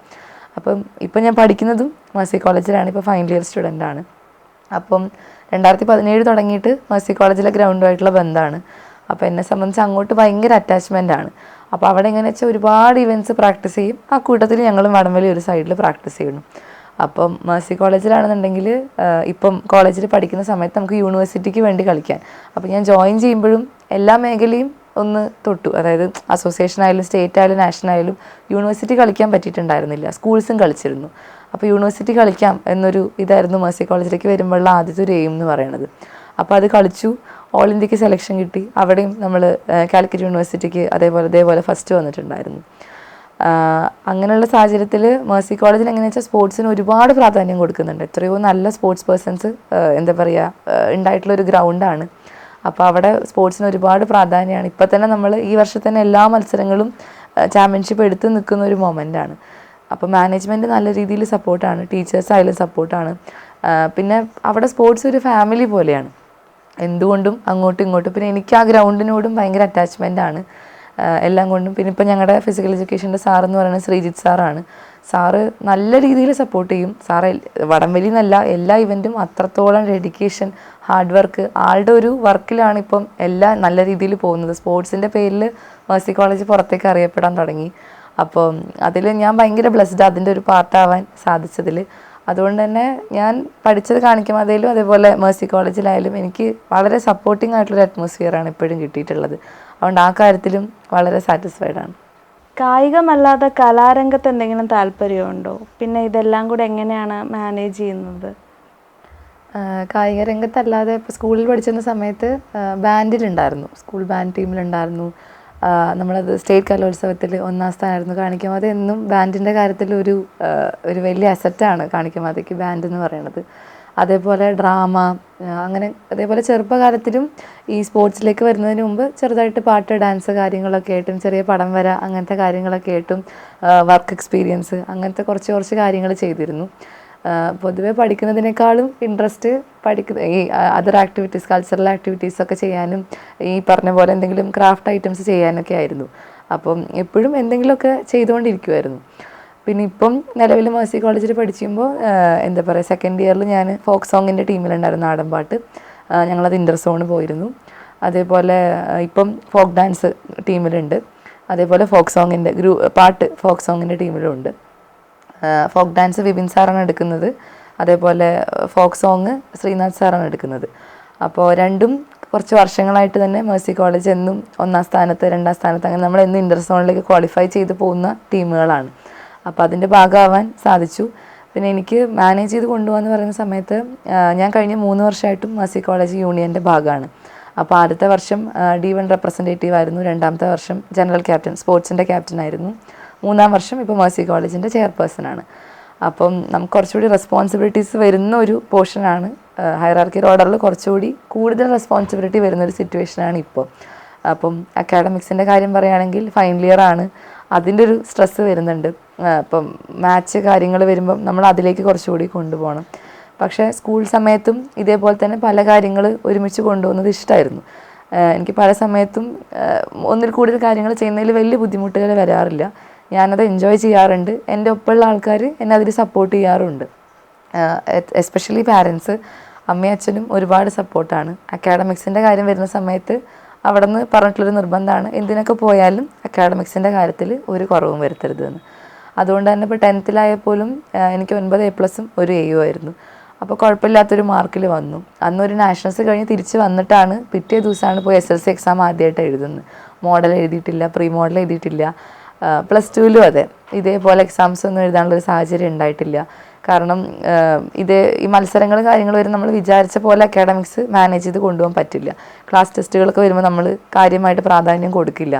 അപ്പം ഇപ്പം ഞാൻ പഠിക്കുന്നതും മേഴ്സി കോളേജിലാണ്. ഇപ്പോൾ ഫൈനൽ ഇയർ സ്റ്റുഡൻ്റാണ്. അപ്പം 2017 തുടങ്ങിയിട്ട് മേഴ്സി കോളേജിലെ ഗ്രൗണ്ടുമായിട്ടുള്ള ബന്ധമാണ്. അപ്പോൾ എന്നെ സംബന്ധിച്ച് അങ്ങോട്ട് ഭയങ്കര അറ്റാച്ച്മെൻ്റാണ്. അപ്പോൾ അവിടെ എങ്ങനെ വെച്ചാൽ ഒരുപാട് ഇവൻറ്റ്സ് പ്രാക്ടീസ് ചെയ്യും. ആ കൂട്ടത്തിൽ ഞങ്ങളും വടംവലി ഒരു സൈഡിൽ പ്രാക്ടീസ് ചെയ്യണം. അപ്പം മേഴ്സി കോളേജിലാണെന്നുണ്ടെങ്കിൽ ഇപ്പം കോളേജിൽ പഠിക്കുന്ന സമയത്ത് നമുക്ക് യൂണിവേഴ്സിറ്റിക്ക് വേണ്ടി കളിക്കാൻ. അപ്പോൾ ഞാൻ ജോയിൻ ചെയ്യുമ്പോഴും എല്ലാ മേഖലയും ഒന്ന് തൊട്ടു. അതായത് അസോസിയേഷൻ ആയാലും സ്റ്റേറ്റ് ആയാലും നാഷണൽ ആയാലും യൂണിവേഴ്സിറ്റി കളിക്കാൻ പറ്റിയിട്ടുണ്ടായിരുന്നില്ല. സ്കൂൾസും കളിച്ചിരുന്നു. അപ്പോൾ യൂണിവേഴ്സിറ്റി കളിക്കാം എന്നൊരു ഇതായിരുന്നു മേഴ്സി കോളേജിലേക്ക് വരുമ്പോഴുള്ള ആദ്യത്തെ ഒരു എയിം എന്ന് പറയുന്നത്. അപ്പോൾ അത് കളിച്ചു. ഓൾ ഇന്ത്യക്ക് സെലക്ഷൻ കിട്ടി. അവിടെയും നമ്മൾ കാലിക്കറ്റ് യൂണിവേഴ്സിറ്റിക്ക് അതേപോലെ ഫസ്റ്റ് വന്നിട്ടുണ്ടായിരുന്നു. അങ്ങനെയുള്ള സാഹചര്യത്തിൽ മേഴ്സി കോളേജിൽ എങ്ങനെയാണെന്ന് വെച്ചാൽ സ്പോർട്സിന് ഒരുപാട് പ്രാധാന്യം കൊടുക്കുന്നുണ്ട്. എത്രയോ നല്ല സ്പോർട്സ് പേഴ്സൺസ് എന്താ പറയുക ഉണ്ടായിട്ടുള്ളൊരു ഗ്രൗണ്ടാണ്. അപ്പോൾ അവിടെ സ്പോർട്സിന് ഒരുപാട് പ്രാധാന്യമാണ്. ഇപ്പോൾ തന്നെ നമ്മൾ ഈ വർഷം തന്നെ എല്ലാ മത്സരങ്ങളും ചാമ്പ്യൻഷിപ്പ് എടുത്ത് നിൽക്കുന്ന ഒരു മൊമെൻ്റാണ്. അപ്പോൾ മാനേജ്മെൻറ്റ് നല്ല രീതിയിൽ സപ്പോർട്ടാണ്, ടീച്ചേഴ്സ് ആയാലും സപ്പോർട്ടാണ്. പിന്നെ അവിടെ സ്പോർട്സ് ഒരു ഫാമിലി പോലെയാണ്, എന്തുകൊണ്ടും അങ്ങോട്ടും ഇങ്ങോട്ടും. പിന്നെ എനിക്ക് ആ ഗ്രൗണ്ടിനോടും ഭയങ്കര അറ്റാച്ച്മെൻ്റ് ആണ് എല്ലാം കൊണ്ടും. പിന്നെ ഇപ്പം ഞങ്ങളുടെ ഫിസിക്കൽ എഡ്യൂക്കേഷൻ്റെ സാറെന്ന് പറയുന്നത് ശ്രീജിത്ത് സാറാണ്. സാറ് നല്ല രീതിയിൽ സപ്പോർട്ട് ചെയ്യും. സാറ് വടംവലി എന്നല്ല, എല്ലാ ഇവൻറ്റും അത്രത്തോളം ഡെഡിക്കേഷൻ, ഹാർഡ് വർക്ക്, ആളുടെ ഒരു വർക്കിലാണ് ഇപ്പം എല്ലാം നല്ല രീതിയിൽ പോകുന്നത്. സ്പോർട്സിൻ്റെ പേരിൽ മേഴ്സി കോളേജ് പുറത്തേക്ക് അറിയപ്പെടാൻ തുടങ്ങി. അപ്പം അതിൽ ഞാൻ ഭയങ്കര ബ്ലെസ്ഡ്, അതിൻ്റെ ഒരു പാർട്ടാവാൻ സാധിച്ചതിൽ. അതുകൊണ്ട് തന്നെ ഞാൻ പഠിച്ചത് കാണിക്കമാതയിലും അതേപോലെ മേഴ്സി കോളേജിലായാലും എനിക്ക് വളരെ സപ്പോർട്ടിംഗ് ആയിട്ടുള്ളൊരു അറ്റ്മോസ്ഫിയറാണ് എപ്പോഴും കിട്ടിയിട്ടുള്ളത്. അതുകൊണ്ട് ആ കാര്യത്തിലും വളരെ സാറ്റിസ്ഫൈഡ് ആണ്. കായികമല്ലാതെ കലാരംഗത്ത് എന്തെങ്കിലും താല്പര്യമുണ്ടോ? പിന്നെ ഇതെല്ലാം കൂടെ എങ്ങനെയാണ് മാനേജ് ചെയ്യുന്നത്? കായിക രംഗത്തല്ലാതെ ഇപ്പോൾ സ്കൂളിൽ പഠിച്ചിരുന്ന സമയത്ത് ബാൻഡിലുണ്ടായിരുന്നു, സ്കൂൾ ബാൻഡ് ടീമിലുണ്ടായിരുന്നു. നമ്മളത് സ്റ്റേറ്റ് കലോത്സവത്തിൽ 1ാം സ്ഥാനമായിരുന്നു. കാണിക്കമാത എന്നും ബാൻഡിൻ്റെ കാര്യത്തിൽ ഒരു വലിയ അസറ്റാണ് കാണിക്കമാതയ്ക്ക് ബാൻഡ് എന്ന് പറയുന്നത്. അതേപോലെ ഡ്രാമ, അങ്ങനെ അതേപോലെ ചെറുപ്പകാലത്തിലും ഈ സ്പോർട്സിലേക്ക് വരുന്നതിന് മുമ്പ് ചെറുതായിട്ട് പാട്ട്, ഡാൻസ് കാര്യങ്ങളൊക്കെ ആയിട്ടും, ചെറിയ പടം വര അങ്ങനത്തെ കാര്യങ്ങളൊക്കെ ആയിട്ടും, വർക്ക് എക്സ്പീരിയൻസ് അങ്ങനത്തെ കുറച്ച് കാര്യങ്ങൾ ചെയ്തിരുന്നു. പൊതുവെ പഠിക്കുന്നതിനേക്കാളും ഇൻട്രസ്റ്റ് ഈ അതർ ആക്ടിവിറ്റീസ്, കൾച്ചറൽ ആക്ടിവിറ്റീസ് ഒക്കെ ചെയ്യാനും ഈ പറഞ്ഞ പോലെ എന്തെങ്കിലും ക്രാഫ്റ്റ് ഐറ്റംസ് ചെയ്യാനൊക്കെ ആയിരുന്നു. അപ്പം എപ്പോഴും എന്തെങ്കിലുമൊക്കെ ചെയ്തുകൊണ്ടിരിക്കുമായിരുന്നു. പിന്നെ ഇപ്പം നിലവിൽ മേഴ്സി കോളേജിൽ പഠിക്കുമ്പോൾ എന്താ പറയുക, സെക്കൻഡ് ഇയറിൽ ഞാൻ ഫോക്ക് സോങ്ങിൻ്റെ ടീമിലുണ്ടായിരുന്നു, നാടൻപാട്ട്. ഞങ്ങളത് ഇൻ്റർ സോണ് പോയിരുന്നു. അതേപോലെ ഇപ്പം ഫോക്ക് ഡാൻസ് ടീമിലുണ്ട്. അതേപോലെ ഫോക്ക് സോങ്ങിൻ്റെ പാട്ട് ഫോക്ക് സോങ്ങിൻ്റെ ടീമിലുണ്ട്. ഫോക്ക് ഡാൻസ് വിപിൻ സാറാണ് എടുക്കുന്നത്. അതേപോലെ ഫോക്ക് സോങ് ശ്രീനാഥ് സാറാണ് എടുക്കുന്നത്. അപ്പോൾ രണ്ടും കുറച്ച് വർഷങ്ങളായിട്ട് തന്നെ മേഴ്സി കോളേജ് എന്നും 1ാം സ്ഥാനത്ത് 2ാം സ്ഥാനത്ത് അങ്ങനെ നമ്മളെന്നും ഇൻ്റർ സോണിലേക്ക് ക്വാളിഫൈ ചെയ്ത് പോകുന്ന ടീമുകളാണ്. അപ്പോൾ അതിൻ്റെ ഭാഗമാവാൻ സാധിച്ചു. പിന്നെ എനിക്ക് മാനേജ് ചെയ്ത് കൊണ്ടുപോകാമെന്ന് പറയുന്ന സമയത്ത് ഞാൻ കഴിഞ്ഞ 3 വർഷമായിട്ടും മേഴ്സി കോളേജ് യൂണിയൻ്റെ ഭാഗമാണ്. അപ്പോൾ ആദ്യത്തെ വർഷം D1 റെപ്രസെൻറ്റേറ്റീവ് ആയിരുന്നു, 2ാമത്തെ വർഷം ജനറൽ ക്യാപ്റ്റൻ, സ്പോർട്സിൻ്റെ ക്യാപ്റ്റൻ ആയിരുന്നു, 3ാം വർഷം ഇപ്പോൾ മേഴ്സി കോളേജിൻ്റെ ചെയർപേഴ്സണാണ്. അപ്പം നമുക്ക് കുറച്ചുകൂടി റെസ്പോൺസിബിലിറ്റീസ് വരുന്ന ഒരു പോർഷനാണ്. ഹൈറാർക്കി ഓർഡറിൽ കുറച്ചുകൂടി കൂടുതൽ റെസ്പോൺസിബിലിറ്റി വരുന്നൊരു സിറ്റുവേഷനാണ് ഇപ്പോൾ. അപ്പം അക്കാഡമിക്സിൻ്റെ കാര്യം പറയുകയാണെങ്കിൽ ഫൈനൽ ഇയർ ആണ്, അതിൻ്റെ ഒരു സ്ട്രെസ്സ് വരുന്നുണ്ട്. ഇപ്പം മാച്ച് കാര്യങ്ങൾ വരുമ്പം നമ്മൾ അതിലേക്ക് കുറച്ചുകൂടി കൊണ്ടുപോകണം. പക്ഷേ സ്കൂൾ സമയത്തും ഇതേപോലെ തന്നെ പല കാര്യങ്ങൾ ഒരുമിച്ച് കൊണ്ടുപോകുന്നത് ഇഷ്ടമായിരുന്നു. എനിക്ക് പല സമയത്തും ഒന്നിൽ കൂടുതൽ കാര്യങ്ങൾ ചെയ്യുന്നതിൽ വലിയ ബുദ്ധിമുട്ടുകൾ വരാറില്ല. ഞാനത് എൻജോയ് ചെയ്യാറുണ്ട്. എൻ്റെ ഒപ്പമുള്ള ആൾക്കാർ എന്നെ അതിൽ സപ്പോർട്ട് ചെയ്യാറുണ്ട്. എസ്പെഷ്യലി പാരൻസ്, അമ്മയും അച്ഛനും ഒരുപാട് സപ്പോർട്ടാണ്. അക്കാഡമിക്സിൻ്റെ കാര്യം വരുന്ന സമയത്ത് അവിടെ നിന്ന് പറഞ്ഞിട്ടുള്ളൊരു നിർബന്ധമാണ്, എന്തിനൊക്കെ പോയാലും അക്കാഡമിക്സിൻ്റെ കാര്യത്തിൽ ഒരു കുറവും വരുത്തരുത് എന്ന്. അതുകൊണ്ട് തന്നെ ഇപ്പോൾ 10th എനിക്ക് 9 A+ഉം 1 A ആയിരുന്നു. അപ്പോൾ കുഴപ്പമില്ലാത്തൊരു മാർക്കിൽ വന്നു. അന്നൊരു നാഷണൽസ് കഴിഞ്ഞ് തിരിച്ച് വന്നിട്ടാണ് പിറ്റേ ദിവസമാണ് പോയി SSLC എക്സാം ആദ്യമായിട്ട് എഴുതുന്നത്. മോഡൽ എഴുതിയിട്ടില്ല, പ്രീ മോഡൽ എഴുതിയിട്ടില്ല. +2ലും അതെ, ഇതേപോലെ എക്സാംസ് ഒന്നും എഴുതാനുള്ളൊരു സാഹചര്യം ഉണ്ടായിട്ടില്ല. കാരണം ഈ മത്സരങ്ങൾ കാര്യങ്ങൾ വരും, നമ്മൾ വിചാരിച്ച പോലെ അക്കാഡമിക്സ് മാനേജ് ചെയ്ത് കൊണ്ടുപോകാൻ പറ്റില്ല. ക്ലാസ് ടെസ്റ്റുകളൊക്കെ വരുമ്പോൾ നമ്മൾ കാര്യമായിട്ട് പ്രാധാന്യം കൊടുക്കില്ല.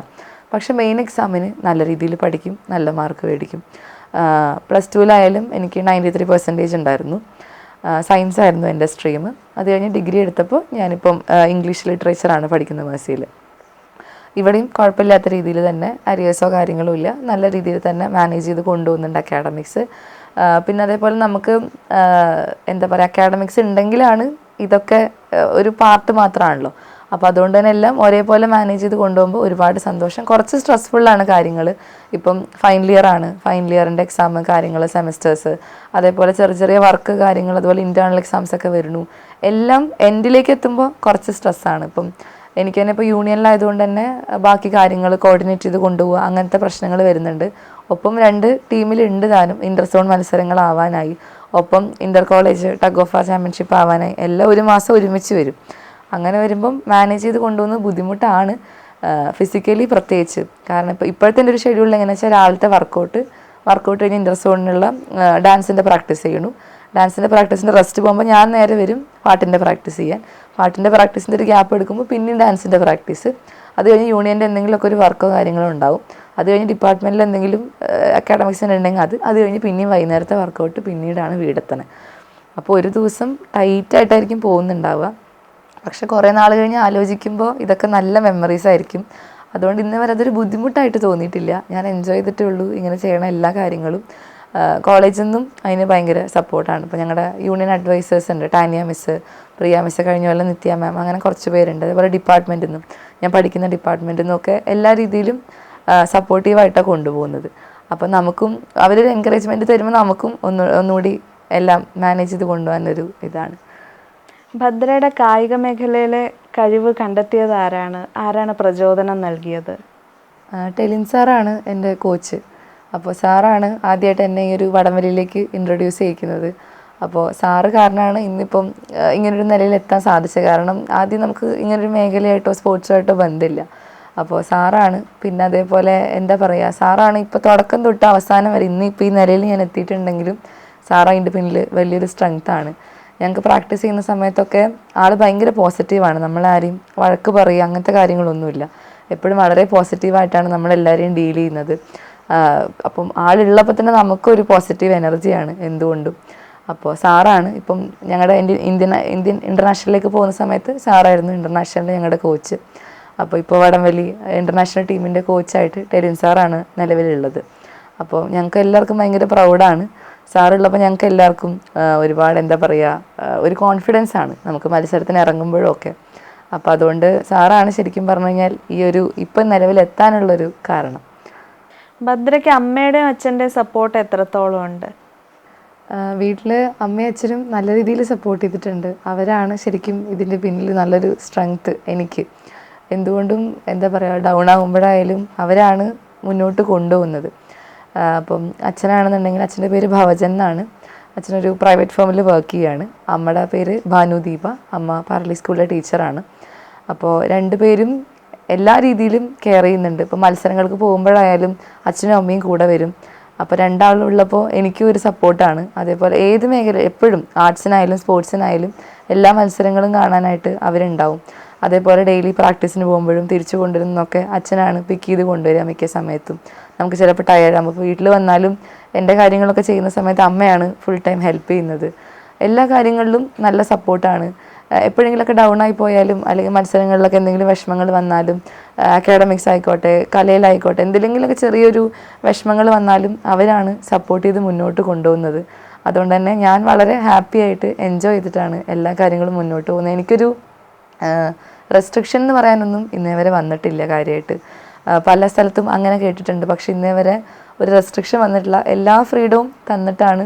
പക്ഷെ മെയിൻ എക്സാമിന് നല്ല രീതിയിൽ പഠിക്കും, നല്ല മാർക്ക് മേടിക്കും. +2ലായാലും എനിക്ക് 93% ഉണ്ടായിരുന്നു. സയൻസ് ആയിരുന്നു എൻ്റെ സ്ട്രീം. അത് കഴിഞ്ഞ് ഡിഗ്രി എടുത്തപ്പോൾ ഞാനിപ്പം ഇംഗ്ലീഷ് ലിറ്ററേച്ചറാണ് പഠിക്കുന്നത് മേഴ്സിയിൽ. ഇവിടെയും കുഴപ്പമില്ലാത്ത രീതിയിൽ തന്നെ അരിയേഴ്സോ കാര്യങ്ങളോ ഇല്ല, നല്ല രീതിയിൽ തന്നെ മാനേജ് ചെയ്ത് കൊണ്ടുപോകുന്നുണ്ട് അക്കാഡമിക്സ്. പിന്നെ അതേപോലെ നമുക്ക് എന്താ പറയുക, അക്കാഡമിക്സ് ഉണ്ടെങ്കിലാണ് ഇതൊക്കെ ഒരു പാർട്ട് മാത്രമാണല്ലോ. അപ്പോൾ അതുകൊണ്ട് തന്നെ എല്ലാം ഒരേപോലെ മാനേജ് ചെയ്ത് കൊണ്ടുപോകുമ്പോൾ ഒരുപാട് സന്തോഷം. കുറച്ച് സ്ട്രെസ്ഫുള്ളാണ് കാര്യങ്ങൾ. ഇപ്പം ഫൈനൽ ഇയർ ആണ്, ഫൈനൽ ഇയറിൻ്റെ എക്സാം കാര്യങ്ങൾ, സെമസ്റ്റേഴ്സ്, അതേപോലെ ചെറിയ ചെറിയ വർക്ക് കാര്യങ്ങൾ, അതുപോലെ ഇൻറ്റേർണൽ എക്സാംസ് ഒക്കെ വരുന്നു. എല്ലാം എൻഡിലേക്ക് എത്തുമ്പോൾ കുറച്ച് സ്ട്രെസ്സാണ്. ഇപ്പം എനിക്ക് തന്നെ ഇപ്പോൾ യൂണിയനിലായതുകൊണ്ട് തന്നെ ബാക്കി കാര്യങ്ങൾ കോർഡിനേറ്റ് ചെയ്ത് കൊണ്ടുപോകുക, അങ്ങനത്തെ പ്രശ്നങ്ങൾ വരുന്നുണ്ട്. ഒപ്പം 2 ടീമിലുണ്ട് താനും ഇൻ്റർ സോൺ മത്സരങ്ങളാവാനായി, ഒപ്പം inter college tug of war championship ആവാനായി, എല്ലാം ഒരു മാസം ഒരുമിച്ച് വരും. അങ്ങനെ വരുമ്പം മാനേജ് ചെയ്ത് കൊണ്ടുപോകുന്നത് ബുദ്ധിമുട്ടാണ്, ഫിസിക്കലി പ്രത്യേകിച്ച്. കാരണം ഇപ്പോഴത്തെ എൻ്റെ ഒരു ഷെഡ്യൂളിൽ എങ്ങനെയാണെന്ന് വെച്ചാൽ രാവിലത്തെ വർക്കൗട്ട് കഴിഞ്ഞ് ഇൻ്റർ സോണിനുള്ള ഡാൻസിൻ്റെ പ്രാക്ടീസ് ചെയ്യണം. ഡാൻസിൻ്റെ പ്രാക്ടീസിൻ്റെ റെസ്റ്റ് പോകുമ്പോൾ ഞാൻ നേരെ വരും പാട്ടിൻ്റെ പ്രാക്ടീസ് ചെയ്യാൻ. പാട്ടിൻ്റെ പ്രാക്ടീസിൻ്റെ ഒരു ഗ്യാപ്പ് എടുക്കുമ്പോൾ പിന്നെയും ഡാൻസിൻ്റെ പ്രാക്ടീസ്. അത് കഴിഞ്ഞ് യൂണിയൻ്റെ എന്തെങ്കിലുമൊക്കെ ഒരു വർക്കോ കാര്യങ്ങളോ ഉണ്ടാവും. അത് കഴിഞ്ഞ് ഡിപ്പാർട്ട്മെൻറ്റിൽ എന്തെങ്കിലും അക്കാഡമിക്സിന് ഉണ്ടെങ്കിൽ അത് കഴിഞ്ഞ് പിന്നെയും വൈകുന്നേരത്തെ വർക്കൗട്ട്, പിന്നീടാണ് വീടെത്തണത്. അപ്പോൾ ഒരു ദിവസം ടൈറ്റായിട്ടായിരിക്കും പോകുന്നുണ്ടാവുക. പക്ഷെ കുറേ നാൾ കഴിഞ്ഞ് ആലോചിക്കുമ്പോൾ ഇതൊക്കെ നല്ല മെമ്മറീസ് ആയിരിക്കും. അതുകൊണ്ട് ഇന്ന് വരെ അതൊരു ബുദ്ധിമുട്ടായിട്ട് തോന്നിയിട്ടില്ല. ഞാൻ എൻജോയ് ചെയ്തിട്ടേ ഉള്ളൂ ഇങ്ങനെ ചെയ്യണ എല്ലാ കാര്യങ്ങളും. കോളേജിൽ നിന്നും അതിന് ഭയങ്കര സപ്പോർട്ടാണ്. ഇപ്പോൾ ഞങ്ങളുടെ യൂണിയൻ അഡ്വൈസേഴ്സ് ഉണ്ട്, ടാനിയ മിസ്സ്, പ്രിയ മിസ്സ്, കഴിഞ്ഞ പോലെ നിത്യ മാം, അങ്ങനെ കുറച്ച് പേരുണ്ട്. അതുപോലെ ഡിപ്പാർട്ട്മെൻറ്റിൽ നിന്നും, ഞാൻ പഠിക്കുന്ന ഡിപ്പാർട്ട്മെൻറ്റിൽ നിന്നൊക്കെ എല്ലാ രീതിയിലും സപ്പോർട്ടീവായിട്ടാണ് കൊണ്ടുപോകുന്നത്. അപ്പോൾ നമുക്കും അവരൊരു എൻകറേജ്മെൻറ്റ് തരുമ്പോൾ നമുക്കും ഒന്നുകൂടി എല്ലാം മാനേജ് ചെയ്ത് കൊണ്ടുപോകാനൊരു ഇതാണ്. ഭദ്രയുടെ കായിക മേഖലയിലെ കഴിവ് കണ്ടെത്തിയത് ആരാണ് പ്രചോദനം നൽകിയത്? ടെലിൻ സാറാണ് എൻ്റെ കോച്ച്. അപ്പോൾ സാറാണ് ആദ്യമായിട്ട് എന്നെ ഈ ഒരു വടംവലിയിലേക്ക് ഇൻട്രൊഡ്യൂസ് ചെയ്യിക്കുന്നത്. അപ്പോൾ സാറ് കാരണമാണ് ഇന്നിപ്പം ഇങ്ങനൊരു നിലയിൽ എത്താൻ സാധിച്ചത്. കാരണം ആദ്യം നമുക്ക് ഇങ്ങനൊരു മേഖലയായിട്ടോ സ്പോർട്സുമായിട്ടോ ബന്ധമില്ല. അപ്പോൾ സാറാണ്. പിന്നെ അതേപോലെ എന്താ പറയുക, സാറാണ് ഇപ്പോൾ തുടക്കം തൊട്ട് അവസാനം വരെ ഇന്നിപ്പോൾ ഈ നിലയിൽ ഞാൻ എത്തിയിട്ടുണ്ടെങ്കിലും സാറ് അതിൻ്റെ പിന്നിൽ വലിയൊരു സ്ട്രെങ്ത്താണ്. ഞങ്ങൾക്ക് പ്രാക്ടീസ് ചെയ്യുന്ന സമയത്തൊക്കെ ആൾ ഭയങ്കര പോസിറ്റീവാണ്. നമ്മളാരെയും വഴക്ക് പറയുക അങ്ങനത്തെ കാര്യങ്ങളൊന്നുമില്ല. എപ്പോഴും വളരെ പോസിറ്റീവായിട്ടാണ് നമ്മളെല്ലാവരെയും ഡീൽ ചെയ്യുന്നത്. അപ്പം ആളുള്ളപ്പോൾ തന്നെ നമുക്കൊരു പോസിറ്റീവ് എനർജിയാണ് എന്തുകൊണ്ടും. അപ്പോൾ സാറാണ് ഇപ്പം ഞങ്ങളുടെ ഇന്ത്യൻ ഇൻ്റർനാഷണലിലേക്ക് പോകുന്ന സമയത്ത് സാറായിരുന്നു ഇൻ്റർനാഷണലിൽ ഞങ്ങളുടെ കോച്ച്. അപ്പോൾ ഇപ്പോൾ വടംവലി ഇൻ്റർനാഷണൽ ടീമിൻ്റെ കോച്ചായിട്ട് ടെലിൻ സാറാണ് നിലവിലുള്ളത്. അപ്പോൾ ഞങ്ങൾക്ക് എല്ലാവർക്കും ഭയങ്കര പ്രൗഡാണ്. സാറുള്ളപ്പോൾ ഞങ്ങൾക്ക് എല്ലാവർക്കും ഒരുപാട് എന്താ പറയുക, ഒരു കോൺഫിഡൻസ് ആണ് നമുക്ക് മത്സരത്തിന് ഇറങ്ങുമ്പോഴൊക്കെ. അപ്പോൾ അതുകൊണ്ട് സാറാണ് ശരിക്കും പറഞ്ഞു കഴിഞ്ഞാൽ ഈ ഒരു ഇപ്പം നിലവിലെത്താനുള്ളൊരു കാരണം. ഭദ്രയ്ക്ക് അമ്മയുടെയും അച്ഛൻ്റെയും സപ്പോർട്ട് എത്രത്തോളം ഉണ്ട്? വീട്ടിൽ അമ്മയും അച്ഛനും നല്ല രീതിയിൽ സപ്പോർട്ട് ചെയ്തിട്ടുണ്ട്. അവരാണ് ശരിക്കും ഇതിൻ്റെ പിന്നിൽ നല്ലൊരു സ്ട്രെങ്ത്ത് എനിക്ക്. എന്തുകൊണ്ടും എന്താ പറയുക, ഡൗൺ ആകുമ്പോഴായാലും അവരാണ് മുന്നോട്ട് കൊണ്ടുപോകുന്നത്. അപ്പം അച്ഛനാണെന്നുണ്ടെങ്കിൽ അച്ഛൻ്റെ പേര് ഭവജൻ എന്നാണ്. അച്ഛനൊരു പ്രൈവറ്റ് ഫേമിൽ വർക്ക് ചെയ്യുകയാണ്. അമ്മയുടെ പേര് ഭാനുദീപ, അമ്മ പാർലി സ്കൂളിലെ ടീച്ചറാണ്. അപ്പോൾ രണ്ടുപേരും എല്ലാ രീതിയിലും കെയർ ചെയ്യുന്നുണ്ട്. ഇപ്പോൾ മത്സരങ്ങൾക്ക് പോകുമ്പോഴായാലും അച്ഛനും അമ്മയും കൂടെ വരും. അപ്പോൾ രണ്ടാളുള്ളപ്പോൾ എനിക്കും ഒരു സപ്പോർട്ടാണ്. അതേപോലെ ഏത് മേഖല എപ്പോഴും ആർട്സിനായാലും സ്പോർട്സിനായാലും എല്ലാ മത്സരങ്ങളും കാണാനായിട്ട് അവരുണ്ടാവും. അതേപോലെ ഡെയിലി പ്രാക്ടീസിന് പോകുമ്പോഴും തിരിച്ചു കൊണ്ടുവരുന്നതൊക്കെ അച്ഛനാണ് പിക്ക് ചെയ്ത് കൊണ്ടുവരിക മിക്ക സമയത്തും. നമുക്ക് ചിലപ്പോൾ ടയേർഡാകുമ്പോൾ ഇപ്പോൾ വീട്ടിൽ വന്നാലും എൻ്റെ കാര്യങ്ങളൊക്കെ ചെയ്യുന്ന സമയത്ത് അമ്മയാണ് ഫുൾ ടൈം ഹെൽപ്പ് ചെയ്യുന്നത്. എല്ലാ കാര്യങ്ങളിലും നല്ല സപ്പോർട്ടാണ്. എപ്പോഴെങ്കിലുമൊക്കെ ഡൗൺ ആയി പോയാലും അല്ലെങ്കിൽ മത്സരങ്ങളിലൊക്കെ എന്തെങ്കിലും വിഷമങ്ങൾ വന്നാലും, അക്കാഡമിക്സ് ആയിക്കോട്ടെ കലയിലായിക്കോട്ടെ എന്തെങ്കിലുമൊക്കെ ചെറിയൊരു വിഷമങ്ങൾ വന്നാലും അവരാണ് സപ്പോർട്ട് ചെയ്ത് മുന്നോട്ട് കൊണ്ടുപോകുന്നത്. അതുകൊണ്ട് തന്നെ ഞാൻ വളരെ ഹാപ്പി ആയിട്ട് എൻജോയ് ചെയ്തിട്ടാണ് എല്ലാ കാര്യങ്ങളും മുന്നോട്ട് പോകുന്നത്. എനിക്കൊരു റെസ്ട്രിക്ഷൻ എന്ന് പറയാനൊന്നും ഇന്നേ വരെ വന്നിട്ടില്ല കാര്യമായിട്ട്. പല സ്ഥലത്തും അങ്ങനെ കേട്ടിട്ടുണ്ട്, പക്ഷെ ഇന്നേ വരെ ഒരു റെസ്ട്രിക്ഷൻ വന്നിട്ടില്ല. എല്ലാ ഫ്രീഡവും തന്നിട്ടാണ്.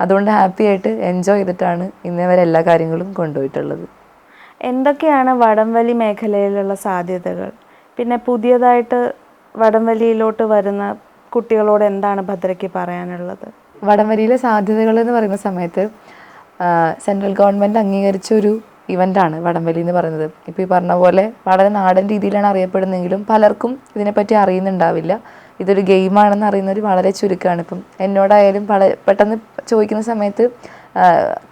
അതുകൊണ്ട് ഹാപ്പി ആയിട്ട് എൻജോയ് ചെയ്തിട്ടാണ് ഇന്നേ വരെ എല്ലാ കാര്യങ്ങളും കൊണ്ടുപോയിട്ടുള്ളത്. എന്തൊക്കെയാണ് വടംവലി മേഖലയിലുള്ള സാധ്യതകൾ? പിന്നെ പുതിയതായിട്ട് വടംവലിയിലോട്ട് വരുന്ന കുട്ടികളോട് എന്താണ് ഭദ്രയ്ക്ക് പറയാനുള്ളത്? വടംവലിയിലെ സാധ്യതകൾ എന്ന് പറയുന്ന സമയത്ത് സെൻട്രൽ ഗവൺമെൻറ് അംഗീകരിച്ചൊരു ഇവൻ്റാണ് വടംവലി എന്ന് പറയുന്നത്. ഇപ്പോൾ ഈ പറഞ്ഞ പോലെ വളരെ നാടൻ രീതിയിലാണ് അറിയപ്പെടുന്നതെങ്കിലും പലർക്കും ഇതിനെപ്പറ്റി അറിയുന്നുണ്ടാവില്ല. ഇതൊരു ഗെയിമാണെന്ന് അറിയുന്നവർ വളരെ ചുരുക്കമാണ്. ഇപ്പം എന്നോടായാലും പെട്ടെന്ന് ചോദിക്കുന്ന സമയത്ത്